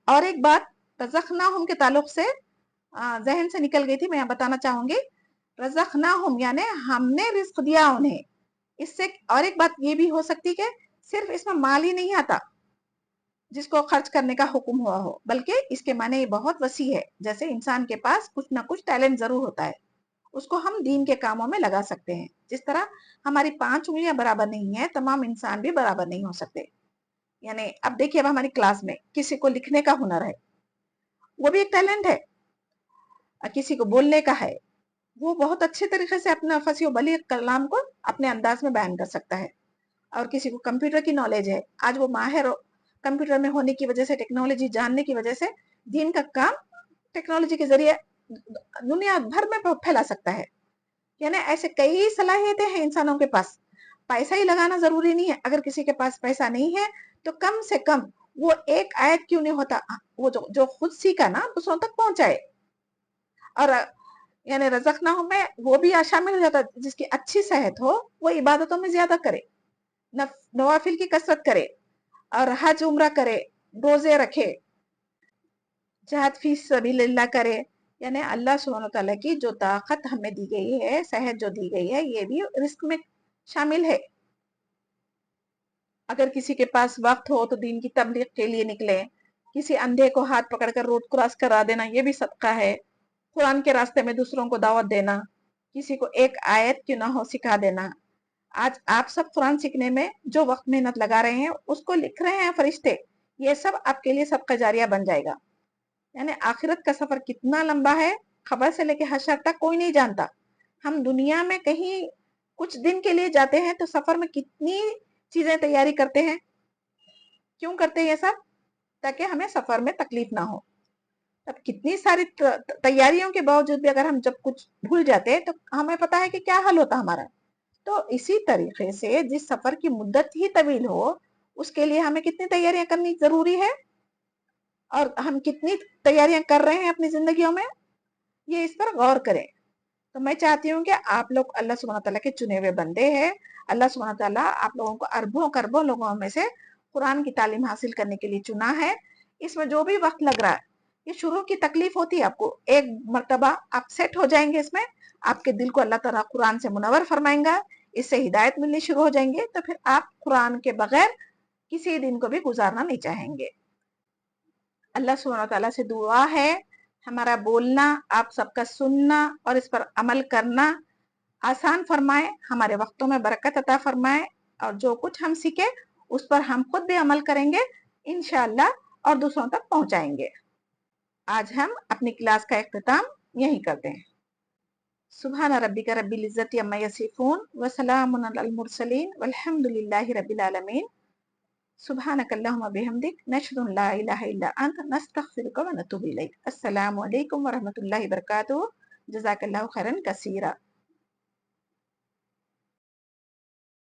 और एक बात रज़क़नाहुम के ताल्लुक से जहन से निकल गई थी, मैं यहाँ बताना चाहूंगी। रज़क़नाहुम यानी हमने रिस्क दिया उन्हें। इससे और एक बात ये भी हो सकती कि सिर्फ इसमें माल ही नहीं आता जिसको खर्च करने का हुक्म हुआ हो, बल्कि इसके माने ये बहुत वसी है। जैसे इंसान के पास कुछ ना कुछ टैलेंट जरूर होता है, उसको हम दीन के कामों में लगा सकते हैं। जिस तरह हमारी 5 उंगलियां बराबर नहीं है, तमाम इंसान भी बराबर नहीं हो सकते। यानी अब देखिए, अब हमारी क्लास में किसी को लिखने का हुनर है, वो भी एक टैलेंट है। किसी को बोलने का है, वो बहुत अच्छे तरीके से अपना फसीह बलीग कलाम को अपने अंदाज में बयान कर सकता है। और किसी को कंप्यूटर की नॉलेज है, आज वो माहिर कंप्यूटर में होने की वजह से, टेक्नोलॉजी जानने की वजह से दीन का काम टेक्नोलॉजी के जरिए दुनिया भर में फैला सकता है। यानी ऐसे कई सलाहियतें हैं इंसानों के पास। पैसा ही लगाना जरूरी नहीं है। अगर किसी के पास पैसा नहीं है तो कम से कम वो एक आयत क्यों नहीं होता, वो जो खुद सीखा ना दूसरों तक पहुंचाए। और यानी रज़क़नाहुम में वो भी शामिल हो जाता है जिसकी अच्छी सेहत हो, वो इबादतों में ज्यादा करे, नवाफिल की कसरत करे और हज उम्रा करे, रोजे रखे, जहाद फी सबीलिल्लाह करे। यानी अल्लाह सुब्हानहू तआला की जो ताकत हमें दी गई है, सेहत जो दी गई है, ये भी रिस्क में शामिल है। अगर किसी के पास वक्त हो तो दीन की तबलीग के लिए निकले। किसी अंधे को हाथ पकड़कर रोड क्रॉस करा देना, ये भी सदका है। कुरान के रास्ते में दूसरों को दावत देना, किसी को एक आयत क्यों ना हो सिखा देना। आज आप सब कुरान सीखने में जो वक्त मेहनत लगा रहे हैं, उसको लिख रहे हैं फरिश्ते, ये सब आपके लिए सदका जारिया बन जाएगा। यानी आखिरत का सफर कितना लंबा है, खबर से लेके हशर तक कोई नहीं जानता। हम दुनिया में कहीं कुछ दिन के लिए जाते हैं तो सफर में कितनी चीजें तैयारी करते हैं। क्यों करते हैं ये सब? ताकि हमें सफर में तकलीफ ना हो। अब कितनी सारी तैयारियों के बावजूद भी अगर हम जब कुछ भूल जाते हैं तो हमें पता है कि क्या हाल होता हमारा। तो इसी तरीके से जिस सफर की मुद्दत ही तवील हो, उसके लिए हमें कितनी तैयारियां करनी जरूरी है और हम कितनी तैयारियां कर रहे हैं अपनी जिंदगियों में, ये इस पर गौर करें। तो मैं चाहती हूँ कि आप लोग अल्लाह सुब्हानहू तआला के चुने हुए बंदे हैं। अल्लाह सुब्हानहू तआला आप लोगों को अरबों करबों लोगों में से कुरान की तालीम हासिल करने के लिए चुना है। इसमें जो भी वक्त लग रहा है, ये शुरू की तकलीफ होती है आपको, एक मर्तबा आप सेट हो जाएंगे इसमें, आपके दिल को अल्लाह ताला कुरान से मुनव्वर फरमाएंगा, इससे हिदायत मिलनी शुरू हो जाएंगे, तो फिर आप कुरान के बगैर किसी दिन को भी गुजारना नहीं चाहेंगे। अल्लाह सुब्हानहू तआला से दुआ है हमारा बोलना, आप सबका सुनना और इस पर अमल करना आसान फरमाए, हमारे वक्तों में बरकत अता फरमाए और जो कुछ हम सीखे उस पर हम खुद भी अमल करेंगे इंशाअल्लाह और दूसरों तक पहुंचाएंगे। आज हम अपनी क्लास का इख्तिताम यहीं करते हैं। सुभान रब्बिका रब्बिल इज्जति अम्मा यसिफून व सलामुन अलल मुरसलीन वल्हम्दुलिल्लाहि रब्बिल आलमीन। सुब्हानकल्लाहुम्मा बिहम्दिक नशहदु अन ला इलाहा इल्ला अंत नस्तगफिरुका व नतूबु इलैक। अस्सलामु अलैकुम व रहमतुल्लाहि व बरकातुहू। जज़ाकल्लाहु खैरन कसीरा।